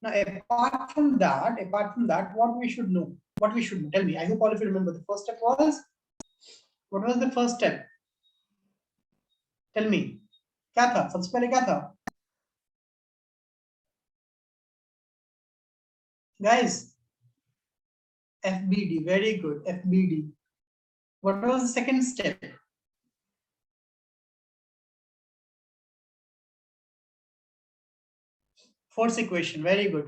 Now, apart from that, what we should know? Tell me. I hope all of you remember. The first step was, what was the first step? Tell me. क्या था? सबसे पहले क्या था? Guys, FBD. Very good. FBD. What was the second step? Force equation. Very good.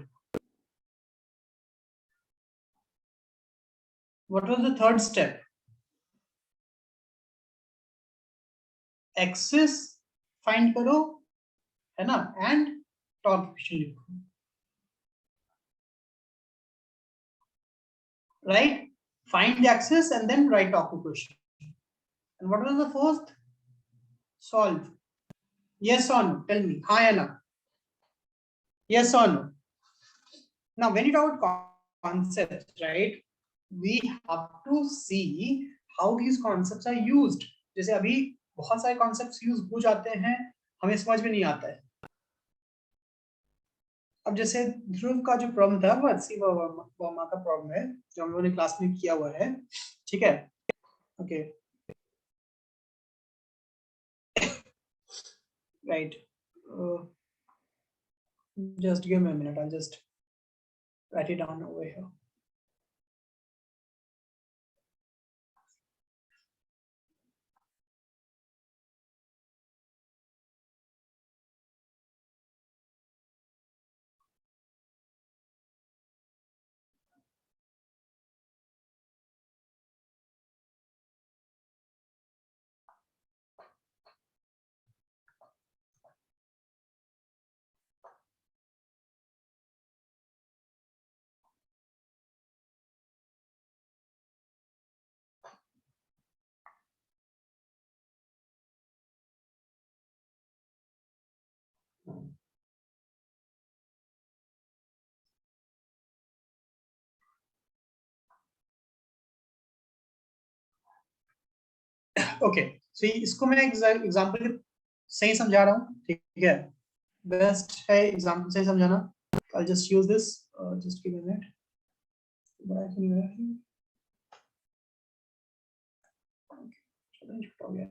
What was the third step? Axis find करो, है ना? And torque equation लिखो, right? Find the axis and then write torque equation. And what was the fourth? Solve. Yes or no? Tell me. हाँ या ना? Yes or no? Now, when you talk about concepts, right, we have to see how these concepts are used. जैसे अभी बहुत सारे concepts use हो जाते हैं, हमें समझ में नहीं आता है, अब जैसे ध्रुव का जो प्रॉब्लम था वो अच्छी वर्मा का प्रॉब्लम है जो हम लोगों ने क्लास में किया हुआ है, ठीक है। Okay, right, just give me a minute, I'll just write it down over here. Okay, so इसको मैं एग्जांपल सही समझा रहा हूँ, ठीक है। बेस्ट है एग्जांपल सही समझाना। I'll just use this, just give me a minute. बड़ा क्यों नहीं हो रहा है? चलो ये छोटा हो गया है।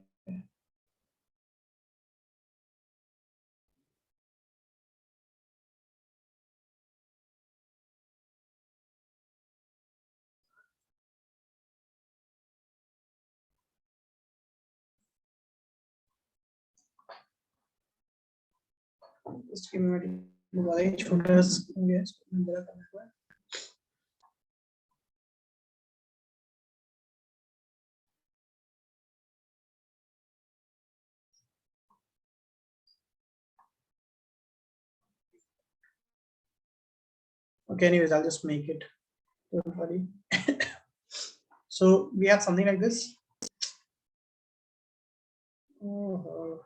Just give me a minute. बड़ा ही छोटा हो गया है, इसको मैं बड़ा करना है। Okay, anyways, I'll just make it. Don't worry. So we have something like this. Oh,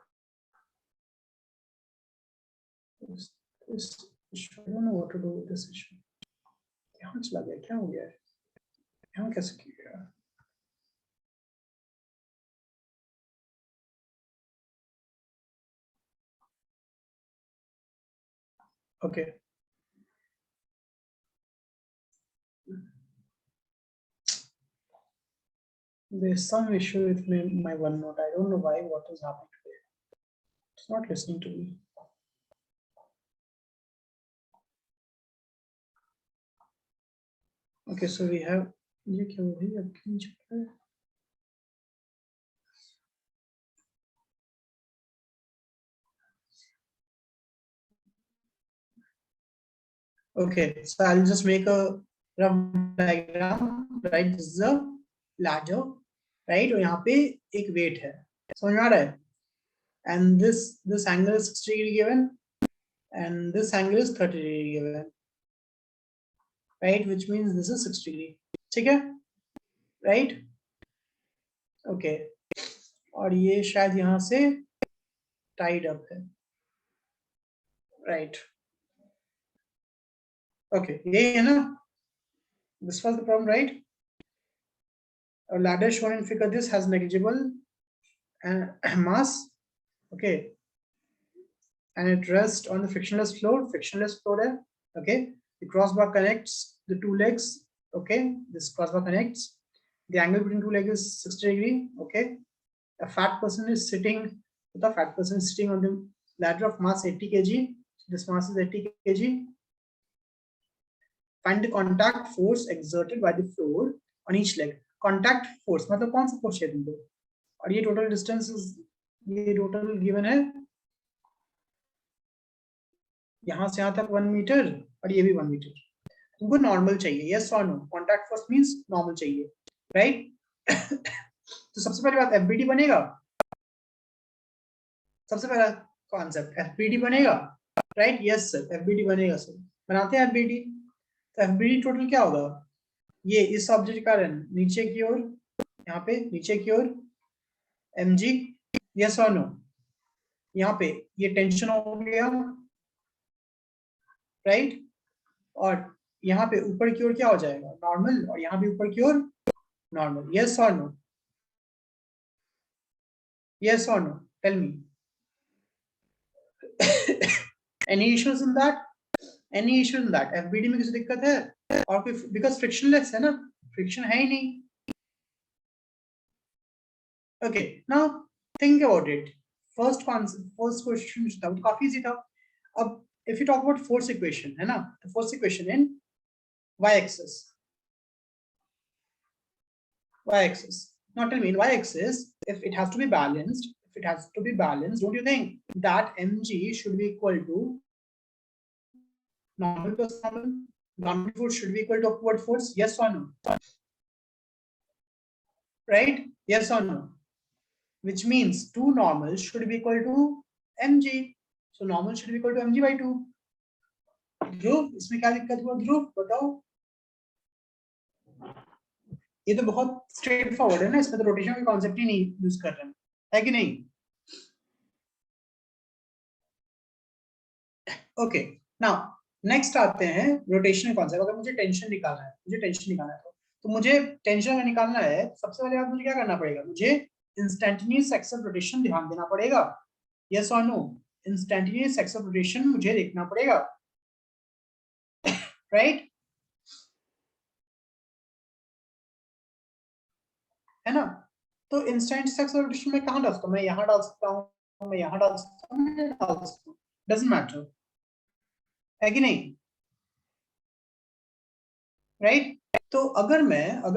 this issue. I don't know what to do with this issue. यहाँ चला गया, क्या हो गया है? यहाँ कैसे किया? Okay. There's some issue with my OneNote. I don't know why. What is happening today? It's not listening to me. Okay, so we have. ये क्या हो रही है? अब क्यों नहीं चल रहा है? Okay, so I'll just make a rough diagram. Right, this is a ladder, right? और यहाँ पे एक weight है. समझ में आ रहा है? And this angle is 60 degree given, and this angle is 30 degree given, right? Which means this is 60 degree. ठीक है? Right? Okay. और ये शायद यहाँ से tied up है. Right. Okay. ये है ना? This was the problem, right? A ladder shown in figure this has negligible mass. Okay. And it rests on the frictionless floor. Frictionless floor है. Okay. The crossbar connects the two legs. Okay. This crossbar connects. The angle between two legs is 60 degree. Okay. A fat person is sitting. The fat person is sitting on the ladder of mass 80 kg. This mass is 80 kg. Find the contact force exerted by the floor on each leg. Contact force मतलब कौन सा force है तुमको? और ये total distance is, ये total given है यहाँ से यहाँ तक 1 मीटर और ये भी 1 मीटर. तुमको नॉर्मल चाहिए, यस और no? Contact force means normal चाहिए, राइट? तो सबसे पहली बात एफबीडी बनेगा. सबसे पहला कॉन्सेप्ट एफबीडी बनेगा, राइट? यस सर, एफबीडी बनेगा सर. बनाते हैं एफबीडी. तो एफबीडी टोटल क्या होगा? ये इस ऑब्जेक्ट का रन नीचे की ओर, यहाँ पे नीचे की ओर mg, यस और नो? यहाँ पे ये टेंशन हो गया, राइट? और यहाँ पे ऊपर की ओर क्या हो जाएगा? नॉर्मल. और यहाँ भी ऊपर की ओर नॉर्मल. यस और नो? यस और no? Tell me. Any issues in that? Any issue in that? FBD में किसी दिक्कत है? और कोई, बिकॉज फ्रिक्शनलेस है ना, फ्रिक्शन है ही नहीं. Okay, now think about it. First question था वो काफी इजी था. अब if you talk about force equation, है ना, the force equation in y-axis. Now tell me, in y-axis, if it has to be balanced, don't you think that mg should be equal to normal plus normal? Normal force should be equal to upward force, yes or no? Right? Yes or no? Which means 2 normal should be equal to mg. So normal should be equal to mg by 2. ध्रुव, इसमें क्या दिक्कत हुआ ध्रुव, बताओ. ये तो बहुत straight forward है ना, इसमें तो रोटेशन का कॉन्सेप्ट ही नहीं यूज कर रहे हैं, है कि नहीं? ओके, नाउ नेक्स्ट आते हैं रोटेशन कॉन्सेप्ट. अगर मुझे टेंशन निकालना है, तो मुझे टेंशन अगर निकालना है, सबसे पहले बात मुझे क्या करना पड़ेगा? मुझे इंस्टेंटेनियस एक्सिस ऑफ रोटेशन ध्यान देना पड़ेगा. यस और no? Instantaneous axis of rotation मुझे देखना पड़ेगा, राइट? है ना? तो इंस्टेंटेनियस एक्सिस ऑफ रोटेशन में कहां डाल सकता हूं? मैं यहां डाल सकता हूं, मैं यहां डाल सकता हूं, मैं डाल सकता हूं, डजंट मैटर, है कि नहीं? राइट? तो अगर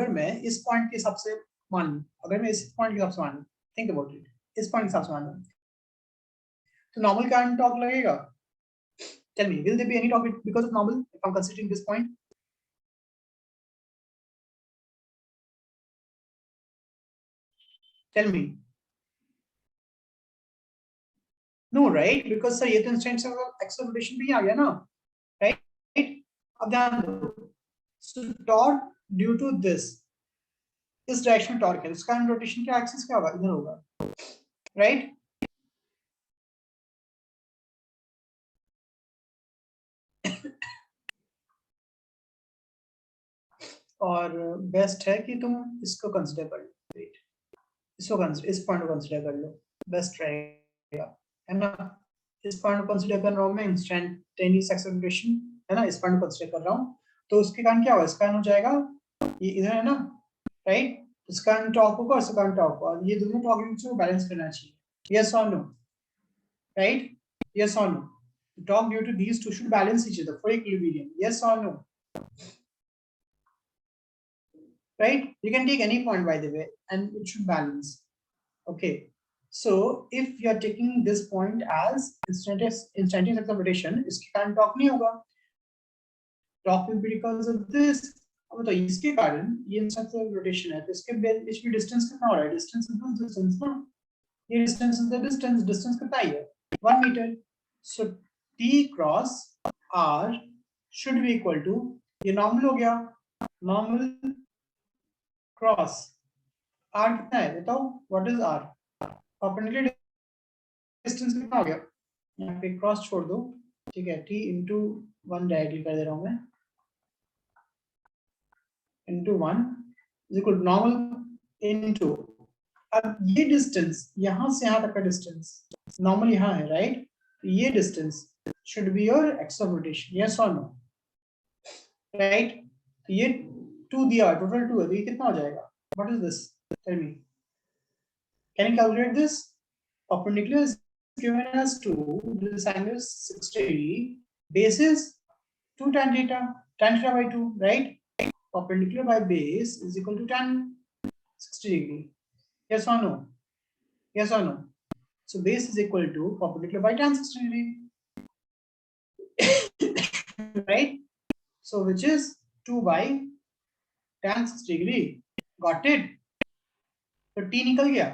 मैं इस पॉइंट के हिसाब से मान लूं, थिंक अबाउट इट, इस पॉइंट के हिसाब से मान लूं, तो नॉर्मल का टॉक लगेगा. Tell me, will there be any torque because of normal if I am considering this point? Tell me. No, right? Because sir ये तो इंस्टेंट एक्सेलरेशन भी आ गया ना, राइट? अब ध्यान दो, so torque due to this, इस डायरेक्शन में टॉर्क है, इसका रोटेशन का एक्सिस क्या होगा? इधर होगा, राइट? और बेस्ट है कि तुम इसको कंसीडर कर लो, इसको कंसीडर, इस पॉइंट को कंसीडर कर लो, बेस्ट रहेगा, है ना? इस पॉइंट को कंसीडर कर रहा हूं मैं, इंस्टेंटेनियस एक्सेलरेशन, है ना, इस पॉइंट को कंसीडर कर रहा हूं. तो उसके कारण क्या होगा? इसका कारण हो जाएगा ये इधर, है ना, राइट? इसका कारण टॉप होगा और इसका कारण टॉप होगा, ये दोनों टॉप को बैलेंस करना चाहिए. यस और नो? राइट? यस और नो? टॉप due to these two should balance each other for equilibrium. Yes or no? Right? You can take any point, by the way, and it should balance. Okay, so if you are taking this point as instantaneous acceleration, इसके कारण talk नहीं होगा, talk will be because of this. अब तो इसके कारण ये instantaneous rotation है, तो इसके बीच में डिस्टेंस कितना हो रहा है? डिस्टेंस इज डिस्टेंस ना, ये distance is the distance, distance कितना है? 1 मीटर. So t cross r should be equal to, ये नॉर्मल हो गया, नॉर्मल क्रॉस r कितना है बताओ? What is r? Perpendicular distance कितना हो गया? यहाँ पे क्रॉस छोड़ दो, ठीक है, t इंटू 1 डायरेक्टली कर दे रहा हूं मैं, into 1 is equal to normal into, अब ये डिस्टेंस यहां से यहां तक का डिस्टेंस, नॉर्मल यहां है, राइट? तो ये distance should be your axis of rotation. Yes और नो? राइट? तो ये 2 दिया, टोटल 2 है, तो ये कितना हो जाएगा? What is this? Tell me, can you calculate this? Perpendicular is given as 2, this angle is 60 degree, base is 2 tan theta by 2, right? Perpendicular by base is equal to tan 60 degree. Yes or no? Yes or no? So base is equal to perpendicular by tan 60 degree. Right? So which is 2 by tan 60 degree. Got it? So t निकल गया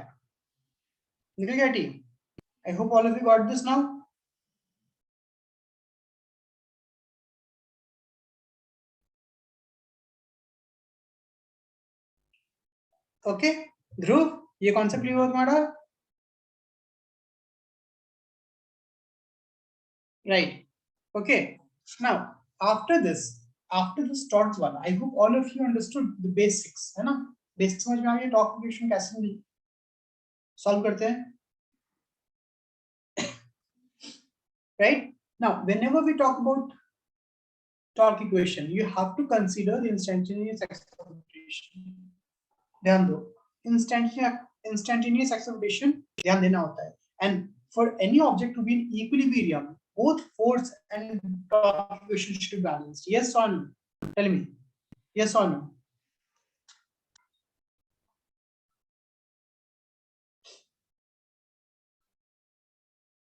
t. I hope all of you got this now. Okay, ध्रुव, ये concept clear हुआ तुम्हारा? Right. Okay. Now, after this taught one, I hope all of you understood the basics, है ना? Basics समझ में आ गया, टॉप इक्वेशन कैसे सॉल्व करते हैं? Right? Now, whenever we talk about torque equation, you have to consider the instantaneous acceleration. ध्यान दो, instantaneous acceleration ध्यान देना होता है. And for any object to be in equilibrium, both force and torque equation should be balanced. Yes or no? Tell me. Yes or no?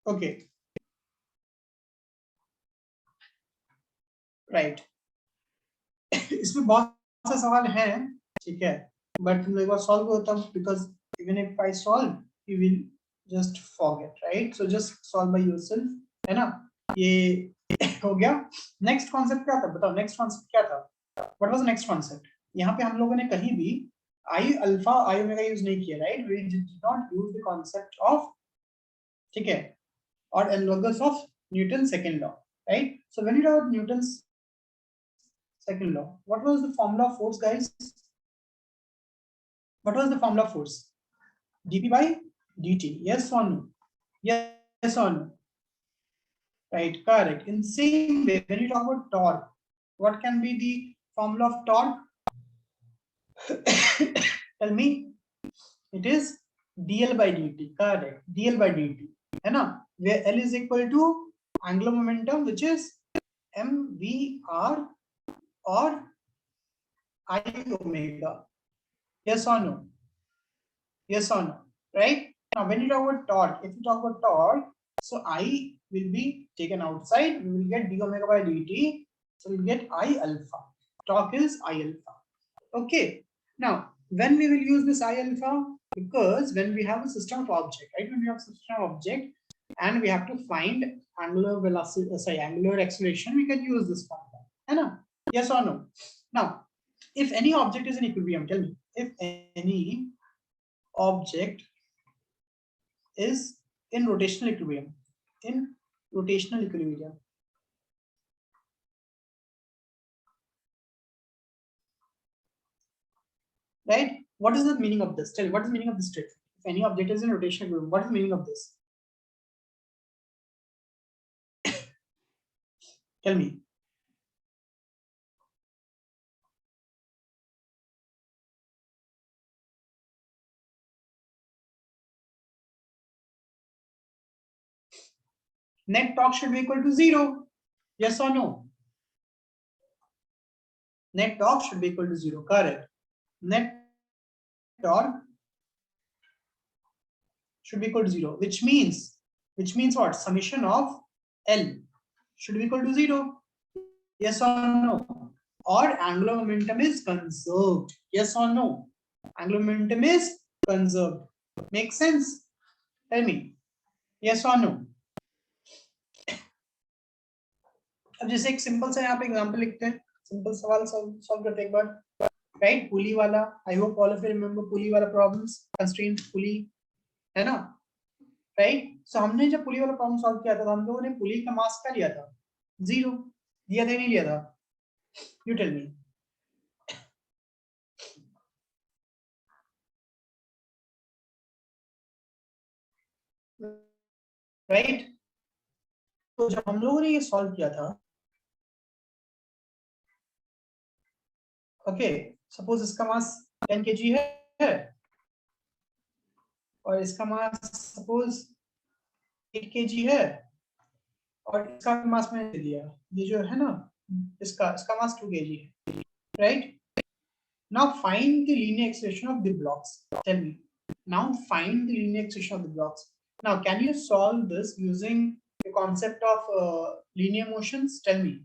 Okay. Right. इसमें बहुत से सवाल हैं, ठीक है, but तुम एक बार solve करो तब, because even if I solve, you will just forget, right? So just solve by yourself, है ना? ये हो गया. Next concept क्या था? बताओ, next concept क्या था? What was the next concept? यहाँ पे हम लोगों ने कहीं भी I alpha I omega use नहीं किया, right? We did not use the concept of, ठीक है, or analogous of Newton's second law, right? So when you talk about Newton's second law, what was the formula of force, guys? What was the formula of force? dp by dt. Yes or no? Yes or no? Right, correct. In the same way, when you talk about torque, what can be the formula of torque? Tell me. It is dl by dt. Correct, dl by dt, है ना? Where L is equal to angular momentum, which is mvr or I omega. Yes or no? Yes or no? Right? Now, when you talk about torque, if you talk about torque, so I will be taken outside. We will get d omega by dt. So we'll get I alpha. Torque is I alpha. Okay. Now, when we will use this I alpha? Because when we have a system of object, right? When we have a system of object and we have to find angular velocity, angular acceleration, we can use this formula. है ना? Yes or no? Now, if any object is in equilibrium, tell me, if any object is in rotational equilibrium, right? What is the meaning of this? Tell me, what is the meaning of this statement? If any object is in rotational equilibrium, what is the meaning of this? Tell me. Net torque should be equal to 0. Yes or no? Net torque should be equal to 0. Correct. Net torque should be equal to 0, which means what? Summation of L should be equal to 0. Yes or no? Or angular momentum is conserved. Yes or no? Angular momentum is conserved. Make sense? Tell me. Yes or no? अब जैसे एक simple सा यहाँ पे example लिखते हैं, simple सवाल solve करते हैं एक बार, राइट? पुली वाला, I hope all of you remember pulley वाला प्रॉब्लम्स, कंस्ट्रेंट पुली, है ना? राइट? सो हमने जब पुली वाला प्रॉब्लम सॉल्व किया था तो हम लोगों ने पुली का मास क्या लिया था? 0 दिया था, नहीं लिया था? You tell me. राइट? तो जब हम लोगों ने ये सॉल्व किया था, ओके, सपोज इसका मास 10 kg है और इसका मास सपोज 8 kg है और इसका मास मैंने दे दिया, ये जो है ना, इसका मास 2 kg है, right? Now find the linear acceleration of the blocks. Tell me. Now find the linear acceleration of the blocks. Now, can you solve this using the concept of linear motions? Tell me.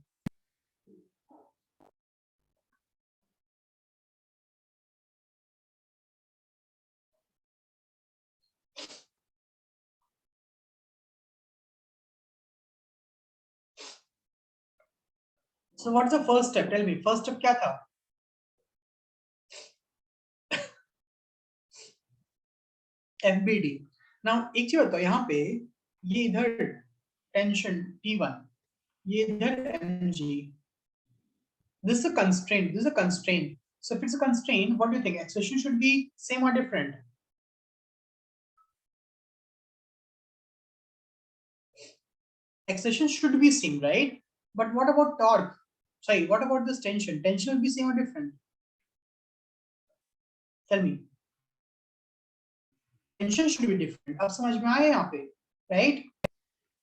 So what's the first step? Tell me. First step क्या था? FBD. Now एक चीज बताओ, यहाँ पे ये इधर tension T1, ये इधर mg. This is a constraint. This is a constraint. So if it's a constraint, what do you think? Acceleration should be same or different? Acceleration should be same, right? But what about torque? Sorry, what about this tension? Tension will be same or different? Tell me. Tension should be different. अब समझ में आया यहाँ पे, right?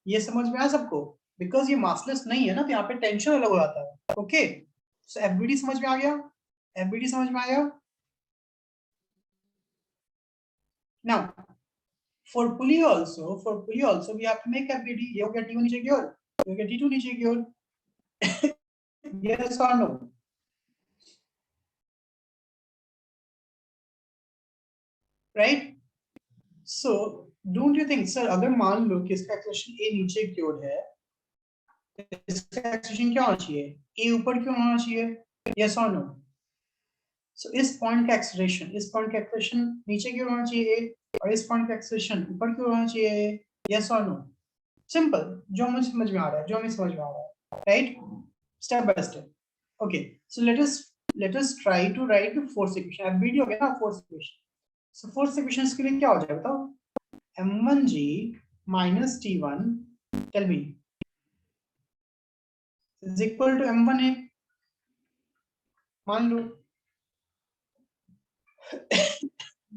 ये समझ में आया सबको? Because ये massless नहीं है ना, तो यहाँ पे tension अलग हो जाता है. Okay? So FBD समझ में आ गया? FBD समझ में आया? Now, for pulley also we have to make FBD. ये हो गया T1 नीचे की ओर, ये हो गया T2 नीचे की ओर. Yes or no? Right? So don't you think, sir, अगर मान लो कि इसका एक्सेलरेशन a नीचे की ओर है, इसका एक्सेलरेशन क्या होना चाहिए? a ऊपर क्यों होना चाहिए? Yes or no? So इस पॉइंट का एक्सेलरेशन नीचे की ओर होना चाहिए और इस पॉइंट का एक्सेलरेशन ऊपर की ओर होना चाहिए. Yes or no? Simple. जो मुझे समझ में आ रहा है, right? Step by step. Okay. So let us try to write the fourth equation. अब वीडियो हो गया ना fourth equation. So fourth equation के लिए क्या हो जाएगा बताओ? M1G minus T1, tell me, is equal to M1A. मान लो,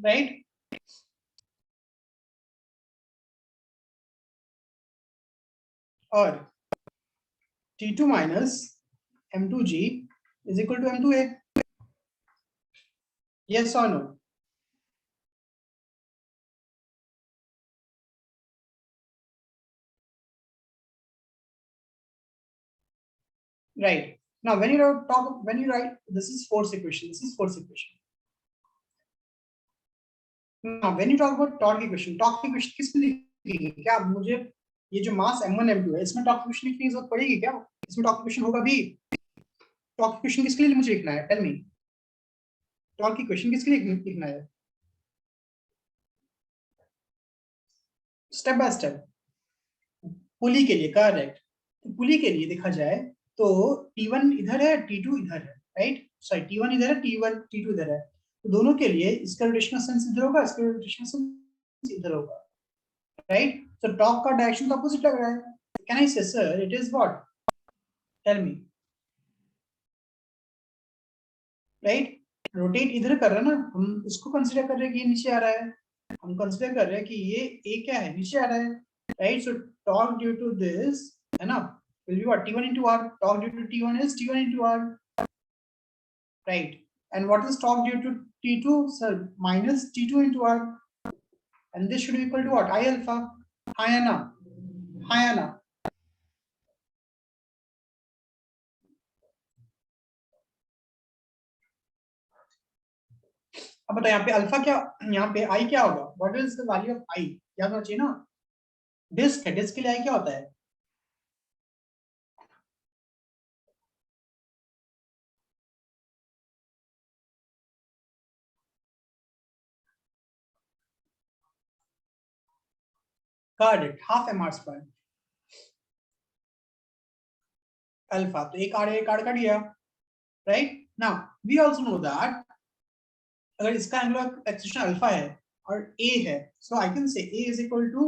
right? और T2 minus M2G is equal to M2A. Yes or no? Right. Now when you write, this is fourth equation. Now when you talk about torque equation किस लिए लिखेंगे? क्या मुझे ये जो मास M1 M2 है, इसमें टॉर्क इक्वेशन लिखने की जरूरत पड़ेगी क्या? इसमें टॉर्क इक्वेशन होगा भी. टॉर्क इक्वेशन किसके लिए मुझे लिखना है? Tell me. टॉर्क इक्वेशन किसके लिए लिखना है? Step by step. पुली के लिए, करेक्ट. तो पुली के लिए देखा जाए तो T1 इधर है, T2 इधर है, राइट? सॉरी, T1 इधर है, T2 इधर है. तो दोनों के लिए इसका रोटेशनल सेंस इधर होगा, इसका रोटेशनल सेंस इधर होगा, राइट? तो टॉर्क का डायरेक्शन तो अपोजिट लग रहा है. Can I say sir it is what? Tell me. Right? Rotate इधर कर रहा है ना, हम इसको कंसीडर कर रहे हैं कि ये नीचे आ रहा है, हम कंसीडर कर रहे हैं कि ये ए क्या है, नीचे आ रहा है, right? So torque due to this है ना, will be what? T1 into R. Torque due to T1 is T1 into R, right? And what is torque due to T2? Sir, minus T2 into R, and this should be equal to what? I alpha. Hi Anna. Hi Anna. अब बताओ यहाँ पे alpha क्या, यहाँ पे I क्या होगा? What is the value of I? याद होना चाहिए ना. डिस्क है, डिस्क के लिए आई क्या होता है? Correct, half M R square. Alpha तो एक आर का दिया, right? Now we also know that अगर इसका एंगुलर एक्सेलरेशन अल्फा है और ए है, सो I can say A is equal to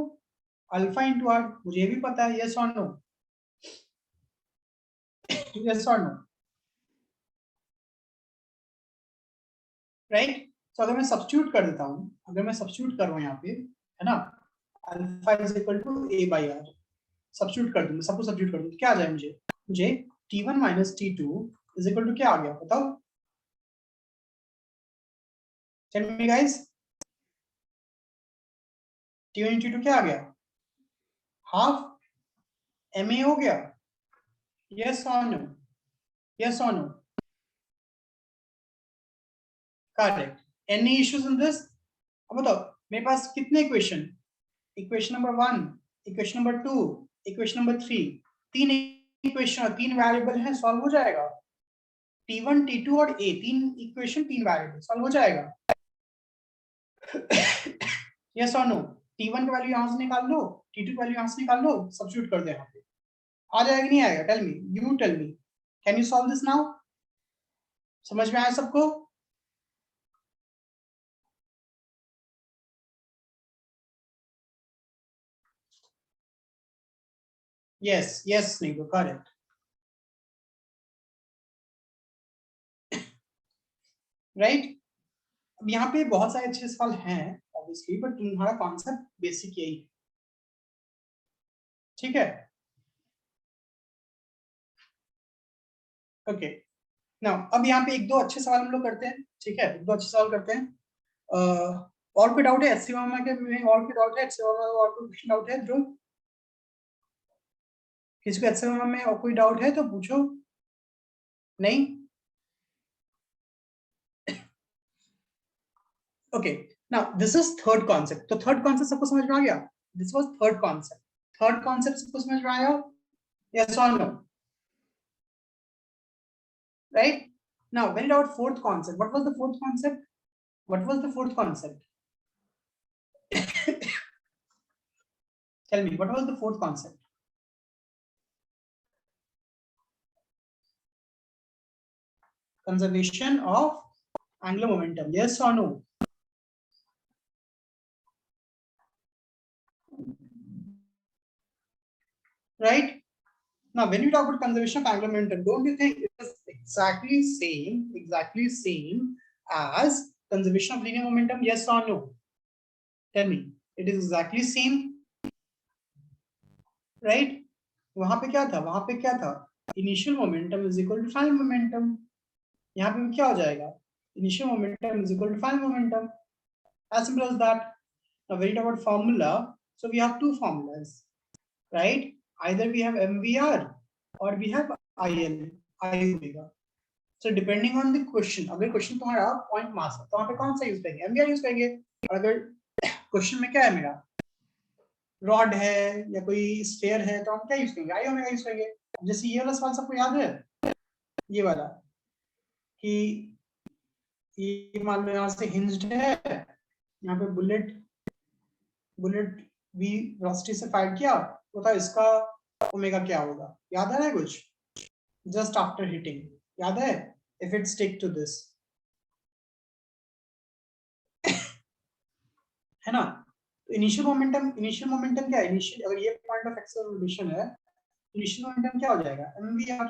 alpha into R. मुझे भी पता है. यस और नो? यस और नो? राइट? तो अगर मैं सब्स्टिट्यूट कर देता हूं, अगर मैं सब्स्टिट्यूट कर रहा हूं यहाँ पे, है ना, alpha is equal to A by R. Substitute कर दूं, मैं सबको सब्स्टिट्यूट कर दूं, क्या आ जाए मुझे T1 minus T2 is equal to क्या आ गया बताओ? Tell me guys. T1 T2 क्या आ गया? हाफ MA हो गया. यस और नो? यस और no? Correct. Any issues in this? अब बताओ मेरे पास कितने equation? Equation number 1, equation number 2, equation number 3, तीन इक्वेशन और तीन वेरिएबल है, सॉल्व हो जाएगा. T1 T2 और A, तीन इक्वेशन तीन वेरिएबल, सॉल्व हो जाएगा. यस और नो? T1 की वैल्यू यहां से निकाल लो, T2 की वैल्यू यहां से निकाल लो, सब्स्टिट्यूट कर दो यहाँ पे. आ जाएगा नहीं आएगा? Tell me, you tell me. Can you solve this now? समझ में आया सबको? यस यस नहीं तो करेक्ट. राइट। अब यहाँ पे बहुत सारे अच्छे सवाल हैं ऑब्वियसली, बट तुम्हारा कॉन्सेप्ट बेसिक यही है, ठीक है। ओके नाउ अब यहाँ पे एक दो अच्छे सवाल हम लोग करते हैं, ठीक है, एक दो अच्छे सवाल करते हैं। और कोई डाउट है एचसी मामा के में? और कोई डाउट है एचसी मामा में? और कोई क्वेश्चन डाउट है जो किसी को एचसी मामा में और कोई डाउट है तो पूछो। नहीं? Okay now this is third concept. तो थर्ड कॉन्सेप्ट सबको समझ में आ गया? This was third concept. Third concept सबको समझ में आया? यस और no? Right now very doubt fourth concept. What was the fourth concept? What was the fourth concept? Tell me, what was the fourth concept? Conservation of angular momentum. Yes or no? Right? Now, when you talk about conservation of angular momentum, don't you think it is exactly same as conservation of linear momentum? Yes or no? Tell me, it is exactly same, right? वहां पे क्या था? वहां पे क्या था? Initial momentum is equal to final momentum. यहाँ पे क्या हो जाएगा? Initial momentum is equal to final momentum. As simple as that. Now, when you talk about formula, so we have two formulas, right? Either we have MVR or we have IL, I omega. So depending on the question, अगर question तुम्हारा point mass है तो वहाँ पे कौन सा use करेंगे? MVR use करेंगे। और अगर क्वेश्चन में क्या है मेरा, रॉड है या कोई स्फीयर है, तो हम क्या यूज करेंगे? आई ओमेगा यूज करेंगे। जैसे ये वाला सवाल सबको याद है, ये वाला कि ये मान लो यहाँ से हिंज्ड है, यहाँ पे बुलेट वी वेलोसिटी से फायर किया, तो था इसका ओमेगा क्या होगा? याद आ रहा है कुछ? जस्ट आफ्टर हिटिंग, याद है? If it stick to this, है ना? तो इनिशियल मोमेंटम क्या है? इनिशियल, अगर ये पॉइंट ऑफ एक्सेलरेशन है, इनिशियल मोमेंटम क्या हो जाएगा? mvr,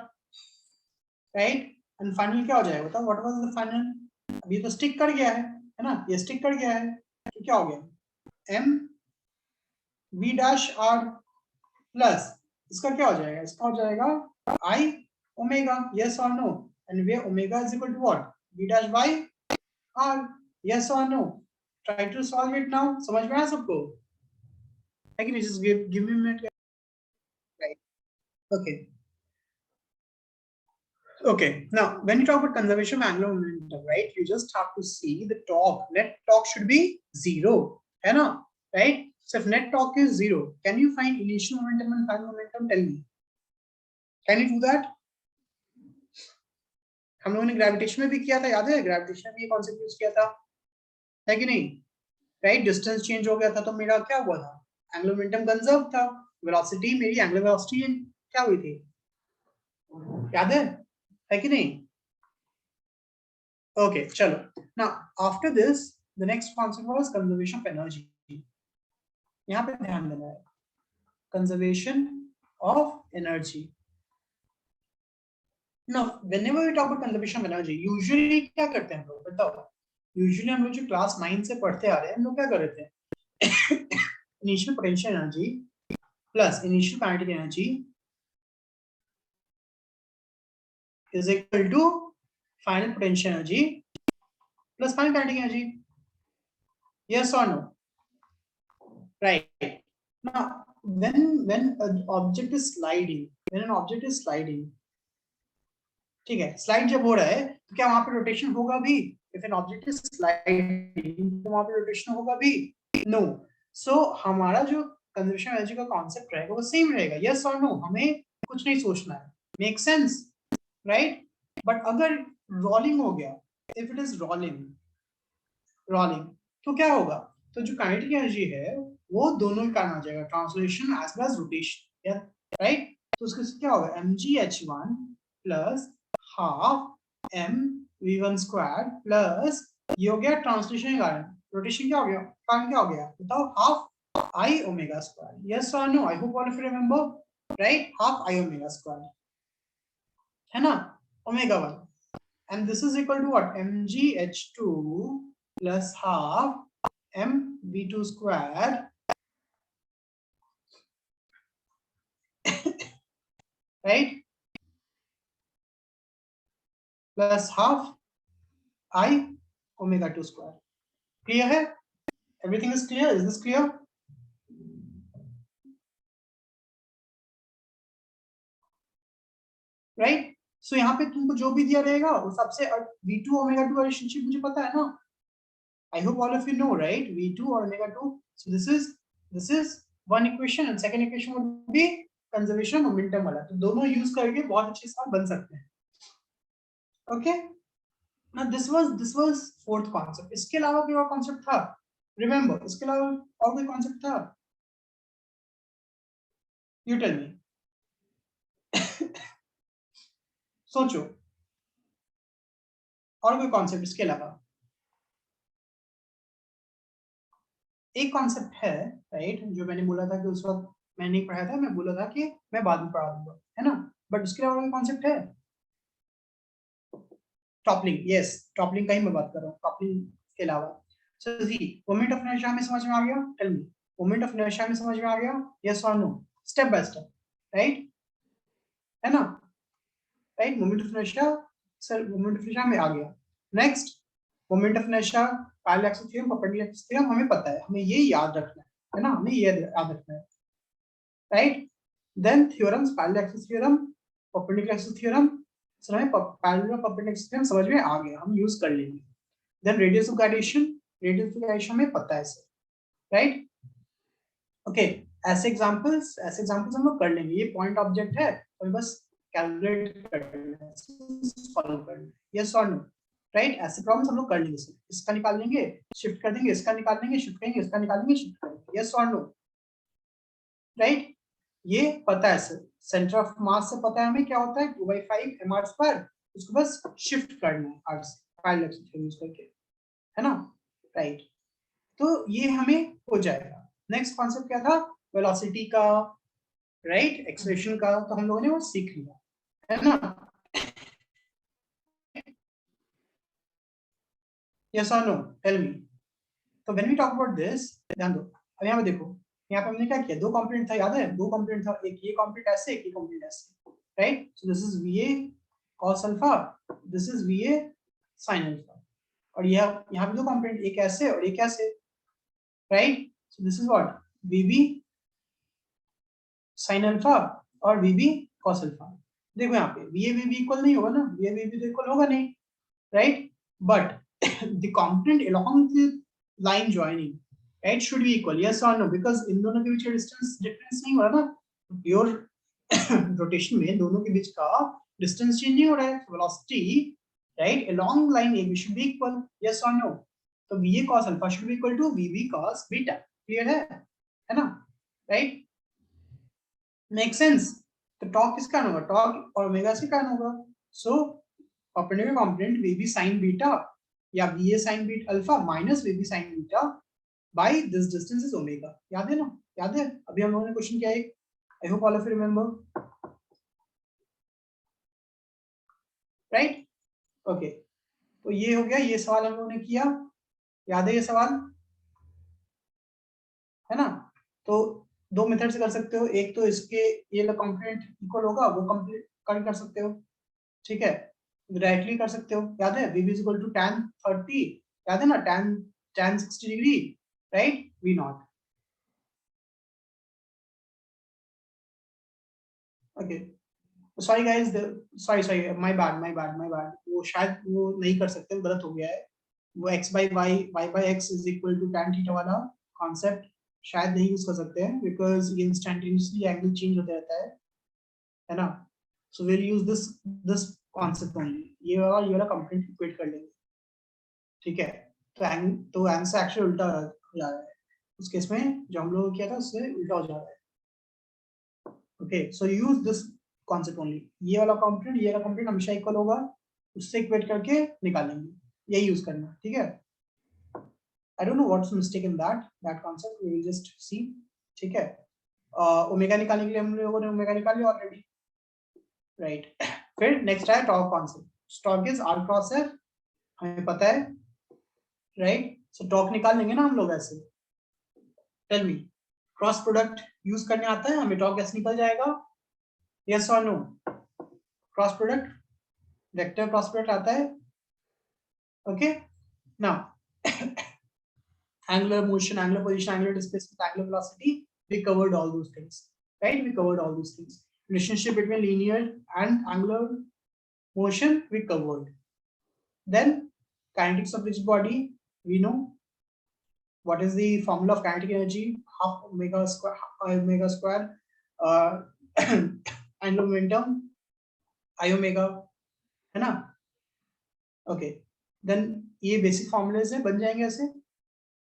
right? एंड फाइनल क्या हो जाएगा? बताओ व्हाट वाज द फाइनल? अभी तो स्टिक कर गया है ना? ये स्टिक कर गया है, तो क्या हो गया? m v dash r plus इसका क्या हो जाएगा? इसका हो जाएगा I omega. Yes or no? And where omega is equal to what? V dash by R. Yes or no? Try to solve it now. समझ में आया सबको? है कि नहीं? Just give me a minute. Right. Okay. Okay. Now, when you talk about conservation of angular momentum, right? You just have to see the torque. Net torque should be 0. है ना? Right? So if net torque is 0, can you find initial momentum and final momentum? Tell me. Can you do that? हम लोगों ने gravitation में भी किया था, याद है? ग्रेविटेशन में ये कॉन्सेप्ट यूज किया था, है कि नहीं? राइट? डिस्टेंस चेंज हो गया था तो मेरा क्या हुआ था? एंगुलर मोमेंटम कंजर्व था। वेलोसिटी, मेरी एंगुलर वेलोसिटी क्या हुई थी? याद है कि नहीं? ओके चलो। Now after this the next concept was conservation of energy. यहाँ पे ध्यान देना है, conservation of energy. Now, whenever we talk about conservation of energy, usually क्या करते हैं हम लोग? बताओ। Usually हम लोग जो क्लास 9 से पढ़ते आ रहे हैं, हम लोग क्या कर रहे थे? Initial potential energy plus initial kinetic energy is equal to final potential energy plus final kinetic energy. Yes or no? Right. Now, when an object is sliding, ठीक है, स्लाइड जब हो रहा है तो क्या वहां पे रोटेशन होगा भी? If an object is sliding तो वहां पे रोटेशन होगा भी? नो। सो हमारा जो कंजर्वेशन एनर्जी का कॉन्सेप्ट रहेगा वो सेम रहेगा। यस और नो? हमें कुछ नहीं सोचना है। Make sense? राइट? बट अगर रोलिंग हो गया, इफ इट इज रोलिंग तो क्या होगा? तो जो काइनेटिक एनर्जी है वो दोनों के कारण आ जाएगा, translation as well as rotation, right? तो उसके क्या होगा? mgh1 plus half m v1 square plus ये हो गया ट्रांसलेशन के कारण, रोटेशन क्या हो गया? कारण क्या हो गया? बताओ, half I omega square. Yes और no? I hope all of you remember, right? Half I omega square, है ना? Omega 1 and this is equal to what? mgh2 plus half mv2 squared right, plus half I omega 2 square. Clear है? Everything is clear? Is this clear? Right? So यहाँ पे तुमको जो भी दिया रहेगा उस हिसाब से v2 omega 2 रिलेशनशिप मुझे पता है ना. I hope all of you know, right? v2 or omega 2. So this is one equation and second equation would be conservation of momentum वाला. तो दोनों यूज करके बहुत अच्छे सवाल बन सकते हैं. Okay? Now this was fourth concept. इसके अलावा कोई और concept था? Remember, इसके अलावा और कोई concept था? You tell me. सोचो और कोई कॉन्सेप्ट इसके अलावा. एक कॉन्सेप्ट है राइट, जो मैंने बोला था कि उस वक्त मैंने नहीं पढ़ाया था, मैं बोला था कि मैं बाद में पढ़ा दूंगा, है ना. बट उसके अलावा कोई कॉन्सेप्ट है? टॉपलिंग. यस, टॉपलिंग का ही मैं बात कर रहा हूँ. टॉपलिंग के अलावा so see moment of inertia में समझ में आ गया? Tell me, moment of inertia में समझ में आ गया? यस और no? Step by step, right, है ना. Right, moment of inertia, sir moment of inertia में आ गया. Next, moment of inertia, parallel axis theorem, perpendicular axis theorem हमें पता है, हमें ये याद रखना है ना, हमें ये याद रखना है, right. Then theorems, parallel axis theorem, perpendicular axis theorem, sir हमें पैरेलल परपेंडिकुलर एक्सिस थ्योरम समझ में आ गया, हम यूज कर लेंगे. Then radius of gyration, radius of gyration हमें पता है सर, राइट. ओके, ऐसे एग्जांपल्स हम लोग कर लेंगे. ये पॉइंट ऑब्जेक्ट है और बस कैलकुलेट करना है, सॉल्व करना है. यस और नो? राइट, ऐसे प्रॉब्लम्स हम लोग कर लेंगे. इसका निकाल लेंगे, शिफ्ट कर देंगे, इसका निकाल लेंगे, शिफ्ट करेंगे, इसका निकालेंगे, शिफ्ट करेंगे. यस और नो? राइट, ये पता है सर. सेंटर ऑफ मास से पता है हमें क्या होता है, 2/5 mr². उसको बस शिफ्ट करना है r से, पैरेलल एक्सिस थ्योरम यूज करके, है ना. राइट, तो ये हमें हो जाएगा. नेक्स्ट कॉन्सेप्ट क्या था? वेलोसिटी का, राइट, एक्सेलरेशन का, तो हम लोगों ने वो सीख लिया, है ना. यस और नो? Tell me. तो when we talk about this, ध्यान दो. अब यहाँ पे देखो, यहाँ पे हमने क्या किया, दो कंपोनेंट था, याद है? दो कंपोनेंट था, एक ये कंपोनेंट ऐसे, एक ये कंपोनेंट ऐसे, right. So this is VA cos alpha, this is VA sin alpha. और यहाँ पे दो कंपोनेंट, एक ऐसे और एक ऐसे, right. So this is what, VB sin alpha और VB cos अल्फा. देखो यहाँ पे VA VB इक्वल नहीं होगा ना, VA VB तो इक्वल होगा नहीं, right. But the component along the line joining, right, should be equal. Yes or no? Because इन दोनों के बीच का डिस्टेंस डिफरेंस नहीं हो रहा ना, प्योर रोटेशन में दोनों के बीच का डिस्टेंस चेंज नहीं हो रहा है. Velocity, right, along line AB should be equal. Yes or no? तो VA cos alpha should be equal to VB cos beta. Clear है ना, राइट. Make sense. तो टॉर्क किसका होगा? टॉर्क और ओमेगा से का होगा. So perpendicular component VB sin beta या VA sin beta alpha minus VB sin beta by this distance is omega. याद है ना? याद है? अभी हम लोगों ने क्वेश्चन किया है. आई hope all of you remember, right. Okay, तो ये हो गया, ये सवाल हम लोगों ने किया. याद है ये सवाल, है ना. तो दो मेथड से कर सकते हो. एक तो इसके ये वाला कंपोनेंट इक्वल होगा, वो कंप्लीट कर सकते हो, ठीक है. डायरेक्टली कर सकते हो. याद है VB is equal to tan 30, याद है ना, tan 60 degree, right, V not. Okay, sorry guys, sorry my bad. वो शायद वो नहीं कर सकते, गलत हो गया है. वो x/y/x is equal to tan theta वाला कॉन्सेप्ट शायद नहीं यूज कर सकते हैं, बिकॉज ये इंस्टेंटेनियसली एंगल चेंज होता रहता है ना. So will use this concept only. ये वाला कंप्लीट इक्वेट कर लेंगे, ठीक है. तो आंसर एक्चुअली उल्टा हो जा रहा है उस केस में, जो हम लोग किया था उससे उल्टा हो जा रहा है. Okay, so use this concept only. ये वाला कंपोनेंट, ये वाला कंपोनेंट हमेशा इक्वल होगा, उससे इक्वेट करके निकालेंगे. यही यूज करना, ठीक है. I don't know what's mistake in that concept. We will just see, ठीक है. ओमेगा निकालने के लिए हम लोगों ने ओमेगा निकाल लिया ऑलरेडी, राइट. फिर नेक्स्ट है torque concept. Torque is r cross f, हमें पता है, राइट? सो टॉर्क निकाल लेंगे ना हम लोग ऐसे। Tell me, cross product use करने आता है हमें, टॉर्क ऐसे निकल जाएगा, यस और no? Cross product, vector cross product आता है, okay? Now angular motion, angular position, angular displacement, angular velocity, we covered all those things, right? We covered all those things. Relationship between linear and angular motion we covered. Then kinetics of rigid body, we know what is the formula of kinetic energy, half omega square angular momentum I omega, है ना? Okay, then ये basic formulas है, बन जाएंगे ऐसे।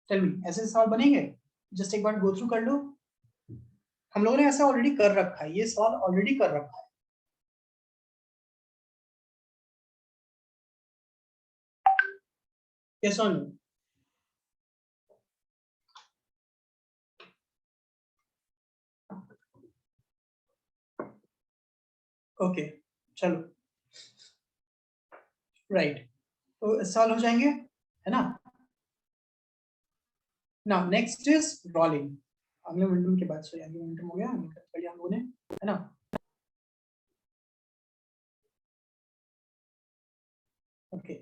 Tell मी, ऐसे सवाल बनेंगे? जस्ट एक बार गो थ्रू कर लो। हम लोगों ने ऐसा ऑलरेडी कर रखा है, ये सवाल ऑलरेडी कर रखा है। यस और नो? ओके, चलो, राइट, तो सवाल हो जाएंगे, है ना? Now next is rolling. अगले मोमेंटम के बाद, सॉरी अगले मोमेंटम हो गया, हम लोगों ने, है ना? Okay,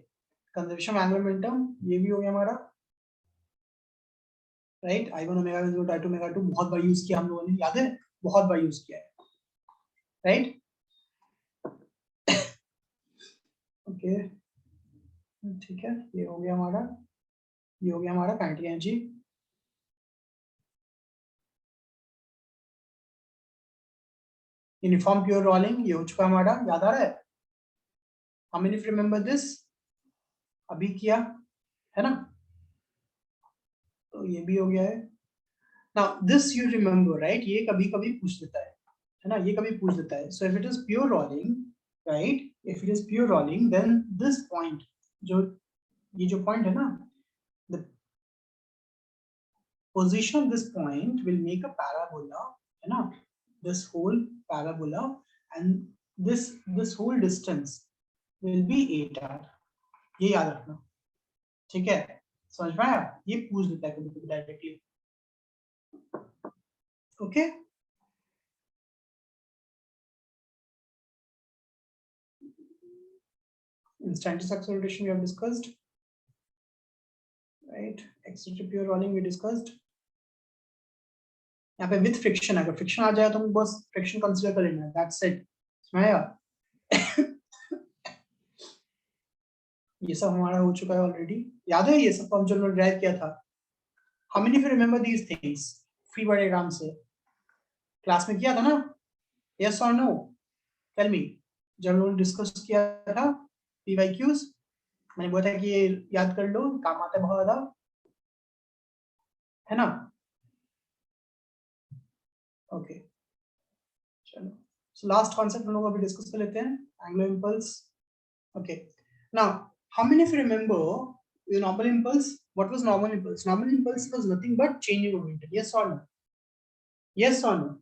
conservation of angular momentum, ये भी हो गया हमारा, right? I1 omega is equal to I2 omega 2, बहुत बार यूज किया हम लोगों ने, याद है? बहुत बार यूज किया है, राइट? ओके, ठीक है, ये हो गया हमारा, ये हो गया हमारा kinetic energy. Uniform pure rolling, ये हो चुका हमारा, याद आ रहा है? How many remember this? अभी किया है ना? तो ये भी हो गया है। Now this you remember, right? ये कभी कभी पूछ देता है ना? ये कभी पूछ देता है। So if it is pure rolling, right, if it is pure rolling, then this point, जो ये जो पॉइंट है ना, the position of this point will make a parabola, है ना? This whole parabola, and this whole distance will be 8r, ये याद रखना, ठीक है? समझ में आया? ये पूछ देता है कभी कभी directly, okay? Instantaneous acceleration we have discussed, right? Accelerated pure rolling we discussed. यहाँ पे विथ फ्रिक्शन, अगर फ्रिक्शन आ जाए तो हम बस फ्रिक्शन कंसीडर कर लेना, दैट्स इट। समझ आया? ये सब हमारा हो चुका है ऑलरेडी, याद है? ये सब हम जो ड्राइव किया था। How many of you remember these things free body diagram से? क्लास में किया था ना? यस और नो? टेल मी, जब हम लोग डिस्कस किया था पीवाईक्यूज, मैंने बोला था कि ये याद कर लो, काम आता है बहुत ज्यादा, है ना? ओके, चलो, सो लास्ट कॉन्सेप्ट हम लोग अभी डिस्कस कर लेते हैं, angular impulse. Okay, now how many of you remember the normal impulse? What was normal impulse? Normal impulse was nothing but changing momentum. Yes or no? Yes or no?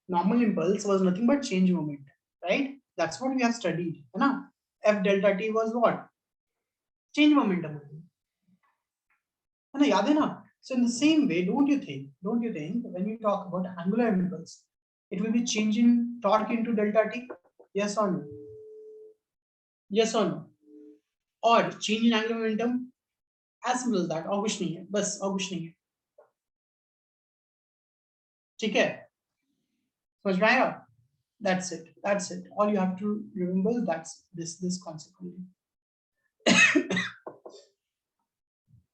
Normal impulse was nothing but change momentum, right? That's what we have studied, है ना? F delta t was what? Change momentum, है ना? याद है ना? So in the same way, don't you think when you talk about angular impulse, it will be changing torque into delta t? Yes or no? Yes or no? Or change in angular momentum, as simple as that, और कुछ नहीं है, बस और कुछ नहीं है, ठीक है? समझ में आया? That's it. That's it. All you have to remember, that's this concept only.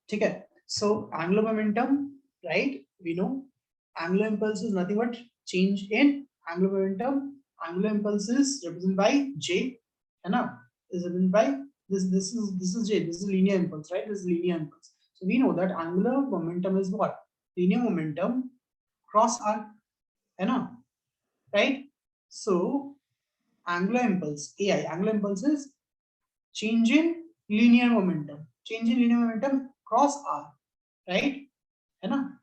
ठीक है? So angular momentum, right? We know angular impulse is nothing but change in angular momentum. Angular impulse is represented by J, है ना? Is represented by this is J. This is linear impulse, right? This is linear impulse. So we know that angular momentum is what? Linear momentum cross r, है ना? Right? So angular impulse, AI, angular impulse is change in linear momentum. Change in linear momentum cross r, right? है ना?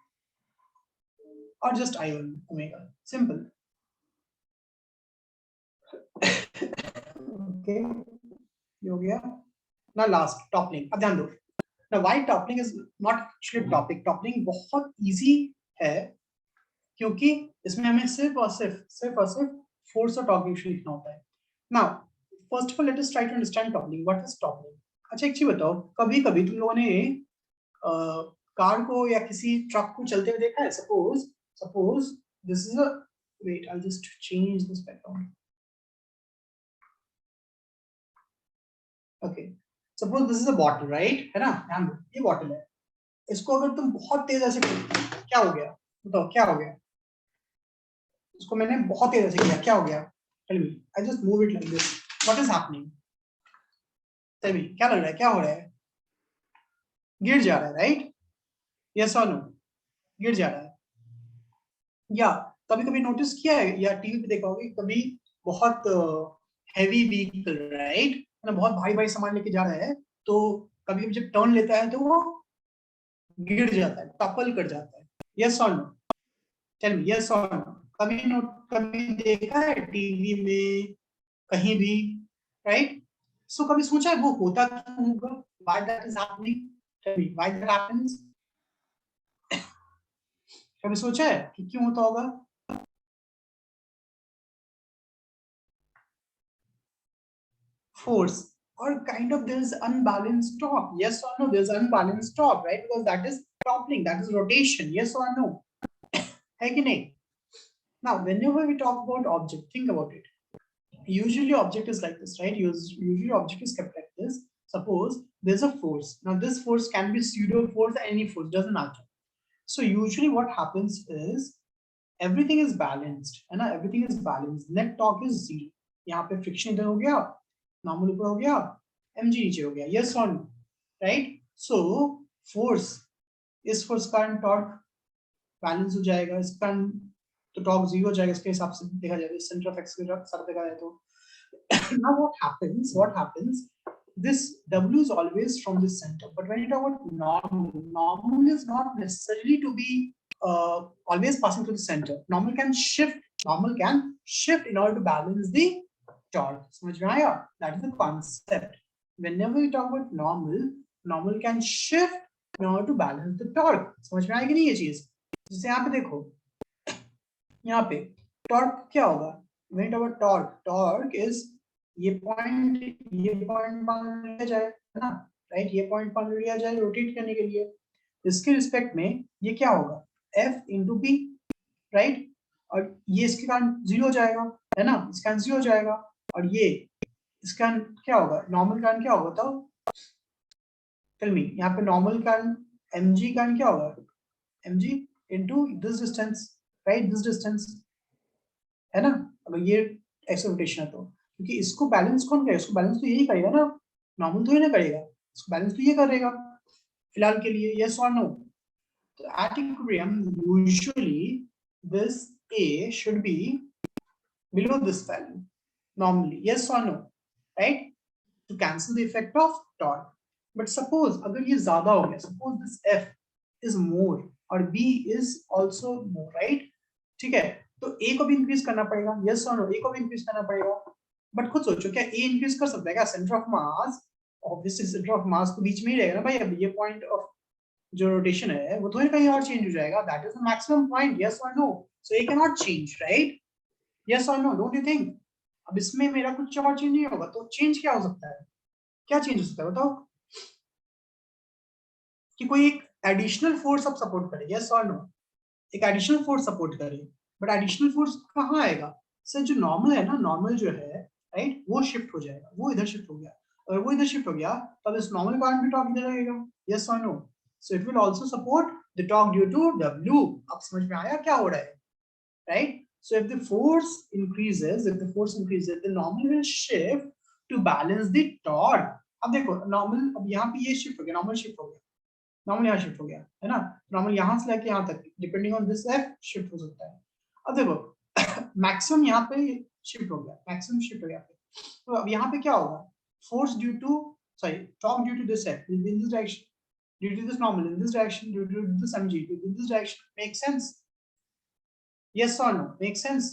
Or just I1 omega. Simple. Okay. ये हो गया ना last toppling. अब ध्यान दो ना, why toppling is not actually topic. Toppling बहुत इजी है क्योंकि इसमें हमें सिर्फ फोर्स और टॉर्क रेशियो लिखना होता है। Now first of all let us try to understand toppling. What is toppling? अच्छा एक चीज बताओ, कभी कभी तुम लोगों ने कार को या किसी ट्रक को चलते हुए देखा है? Suppose suppose this is a, wait I just change this background. Okay, suppose this is a bottle, right? है ना, ध्यान दो ये बॉटल है। इसको अगर तुम बहुत तेज ऐसे क्या हो गया? बताओ क्या हो गया? इसको मैंने बहुत तेज ऐसे किया, क्या हो गया? Tell me, I just move it like this, what is happening? Tell me, क्या लग रहा है, क्या हो रहा है? गिर जा रहा है, राइट? यस और नो? गिर जा रहा है। या कभी कभी नोटिस किया है या टीवी पे देखा होगा, कभी बहुत हैवी व्हीकल, राइट, ना बहुत भारी भारी सामान लेके जा रहा है, तो कभी कभी जब टर्न लेता है तो वो गिर जाता है, टपल कर जाता है। यस और नो? टेल मी, यस और नो? कभी देखा है टीवी में, कहीं भी, राइट? सो कभी सोचा है वो होता क्यों होगा? Why that is happening? Tell me why that happens? कभी सोचा है कि क्यों होता होगा? Force, or kind of there is unbalanced top. Yes or no? There's unbalanced top, right? Because that is toppling, that is rotation. Yes or no? है कि नहीं? Now whenever we talk about object, think about it. Usually object is like this, right? Usually object is kept like this. Suppose there's a force. Now this force can be pseudo force or any force, doesn't matter. So usually what happens is everything is balanced, है ना? Everything is balanced. Net torque is zero. यहाँ पे friction इधर हो गया, normal ऊपर हो गया, mg नीचे हो गया। यस और नो? राइट? सो फोर्स, इस फोर्स का टॉर्क बैलेंस हो जाएगा, इसका तो टॉर्क जीरो हो जाएगा इसके हिसाब से देखा जाए, सेंटर ऑफ एक्स के साथ देखा जाए तो। now what happens, this w is always from the center, but when you talk about normal is not necessarily to be always passing through the center. Normal can shift in order to balance the torque. समझ में आया? That is the concept. Whenever we talk about normal can shift in order to balance the torque. समझ में आएगी नहीं ये चीज? जैसे यहाँ पे देखो, यहाँ पे टॉर्क क्या होगा? when we talk about torque is ये पॉइंट मान लिया जाए, है ना, राइट? ये पॉइंट मान लिया जाए रोटेट करने के लिए। इसके रिस्पेक्ट में ये क्या होगा? F into B, right? और ये इसके कारण जीरो हो जाएगा, है ना, इसका जीरो हो जाएगा। और ये इसका क्या होगा? नॉर्मल कारण क्या होगा बताओ? टेल मी, यहाँ पे नॉर्मल कारण mg कारण क्या होगा? mg into this distance, right? This distance, है ना? अगर ये एक्स रोटेशन है तो, क्योंकि इसको बैलेंस कौन करेगा? इसको बैलेंस तो यही करेगा ना, नॉर्मल तो ही ना करेगा, इसको बैलेंस तो ये करेगा फिलहाल के लिए। यस और नो? तो at equilibrium usually this a should be below this value normally. Yes or no? Right? To cancel the effect of torque. But suppose अगर ये ज्यादा हो गया, suppose this f is more और b is also more, right? ठीक है, तो a को भी इंक्रीज करना पड़ेगा। यस और नो? a को भी इंक्रीज करना पड़ेगा। बट खुद सोचो, क्या a इंक्रीज कर सकता है क्या? Centre of mass, obviously centre of मास तो बीच में ही रहेगा ना भाई। अब ये पॉइंट ऑफ जो रोटेशन है वो तो कहीं और चेंज हो जाएगा, that is the maximum point. Yes और नो? सो ये can not change, right? Yes और नो? Don't you think? अब इसमें मेरा कुछ और चेंज नहीं होगा, तो चेंज क्या हो सकता है? क्या चेंज हो सकता है बताओ? कि कोई एक एडिशनल फोर्स अब सपोर्ट करे। यस और नो? एक एडिशनल फोर्स सपोर्ट करे, बट एडिशनल फोर्स कहाँ आएगा? सर जो नॉर्मल है ना, नॉर्मल जो है, राइट, वो शिफ्ट हो जाएगा, वो इधर शिफ्ट हो गया। अगर वो इधर शिफ्ट हो गया तब इस नॉर्मल कारण भी टॉर्क इधर रहेगा। यस और no? So it will also support the torque due to W। अब समझ में आया क्या हो रहा है, right? So if the force increases, the normal will shift to balance the torque. अब देखो नॉर्मल, अब यहाँ पे ये शिफ्ट हो गया, नॉर्मल शिफ्ट हो गया, नॉर्मल यहाँ शिफ्ट हो गया, है ना? नॉर्मल यहाँ से लेके यहाँ तक depending on this F shift हो सकता है। अब देखो मैक्सिमम यहाँ पे शिफ्ट हो गया, मैक्सिमम शिफ्ट हो गया। तो अब यहाँ पे क्या होगा? Force due to, sorry, torque due to this F in this direction, due to this normal in this direction, due to this mg in this direction. Make sense? Yes or no? Make sense?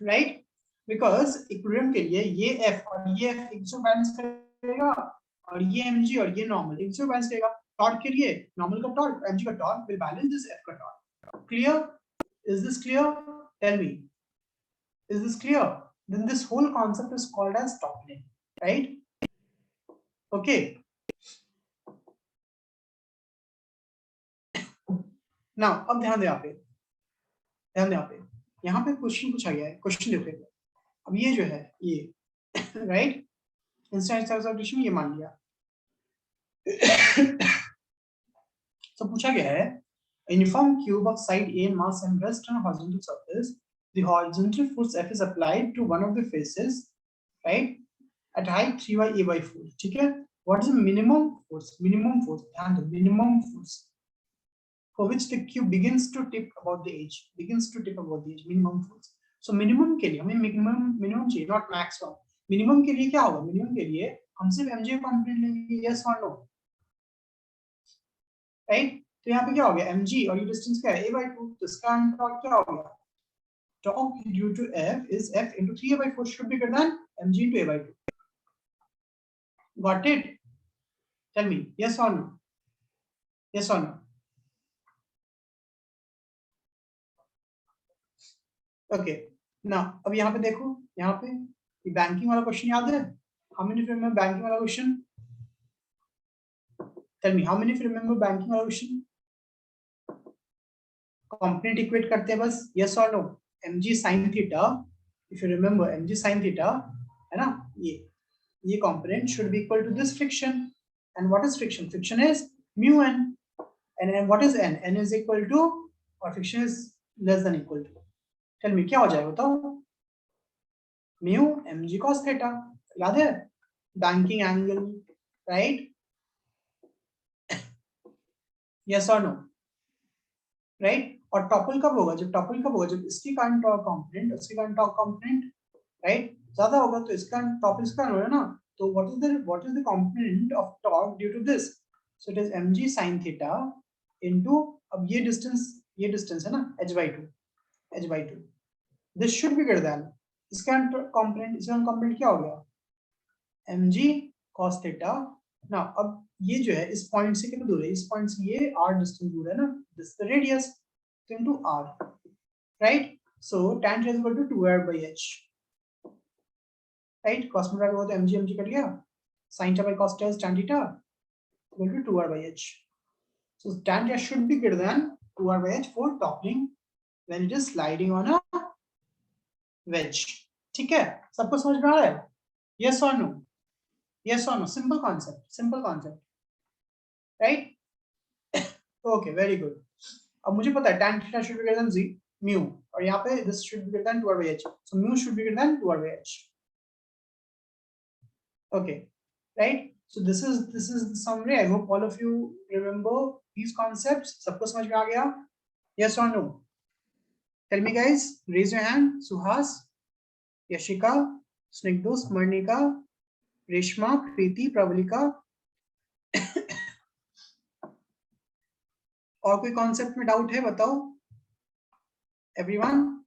Right? Because equilibrium के लिए ये F और ये F एक दूसरे balance करेगा और ये mg और ये नॉर्मल एक दूसरे बैलेंस करेगा. टॉर्क के लिए नॉर्मल का टॉर्क mg का torque will balance this f का torque. Clear? Is this clear? Tell me, is this clear? Then this whole concept is called as toppling, right? Okay. Now अब ध्यान दे यहाँ पे क्वेश्चन पूछा गया है. क्वेश्चन देखो अब ये जो है ये राइट इंस्टेंट सब्स्टिट्यूशन ये मान लिया. तो पूछा गया है uniform cube of side A mass and rest on horizontal surface. The horizontal force F is applied to one of the faces, right, at height 3 by A by 4. ठीक है. What is the minimum force? Minimum force. ध्यान दो, minimum force for which the cube begins to tip about the edge. Begins to tip about the edge. Minimum force. So minimum के लिए हमें minimum चाहिए, not maximum. Minimum के लिए क्या होगा? Minimum के लिए हम सिर्फ mg कंपोनेंट लेंगे. Yes or no? Right? तो यहाँ पे क्या हो गया? mg और ये डिस्टेंस क्या है? a by 2. तो इसका टॉर्क क्या हो गया? Torque due to F is F into 3a by 4 should be greater than mg into a by 2. Got it? Tell me, yes or no? Yes or no? Okay. Now, अब यहाँ पे देखो, यहाँ पे ये बैंकिंग वाला क्वेश्चन याद है? How many of you remember banking वाला question? Tell me, how many of you remember banking वाला क्वेश्चन? कंपोनेंट इक्वेट करते हैं बस. Yes or no? mg sin theta. If you remember, mg sin theta है ना? ये component should be equal to this friction. And what is friction? Friction is mu n. And what is n? N is equal to, or friction is less than equal to. Tell me, क्या हो जाएगा बताओ? Mu mg cos theta. याद है? Banking angle, right? Yes or no? Right? और topple कब होगा? जब इसकी करंट टॉर्क कंपोनेंट उसकी करंट टॉर्क कंपोनेंट राइट ज्यादा होगा तो इसका टॉप इसका होगा ना. तो what is the component of torque due to this? So it is mg sin theta into अब ये डिस्टेंस है ना h/2. This should be greater than इसका कंपोनेंट क्या हो गया? mg cos theta. Now अब ये जो है इस पॉइंट से कितना दूर है? इस पॉइंट से ये r डिस्टेंस दूर है ना. This is the radius into r, right? So tan theta is equal to 2r by h, right? Cos theta का तो mg कट गया. Sin theta by cos theta is tan theta equal to 2r by h. So tan theta should be greater than 2r by h for toppling when it is sliding on a wedge. ठीक है? सबको समझ में आ रहा है? Yes or no? Yes or no? Simple concept, right? Okay, very good. अब मुझे पता है tan theta should be greater than mu और यहाँ पे this should be greater than 2r by h. So mu should be greater than 2r by h. Okay, right? So this is the summary. I hope all of you remember these concepts. सबको समझ में आ गया? Yes or no? Tell me guys. Raise your hand. Suhas, Yashika, Snigdus, Marnika, Reshma, Preeti, Pravalika. और कोई concept में doubt है बताओ. Everyone?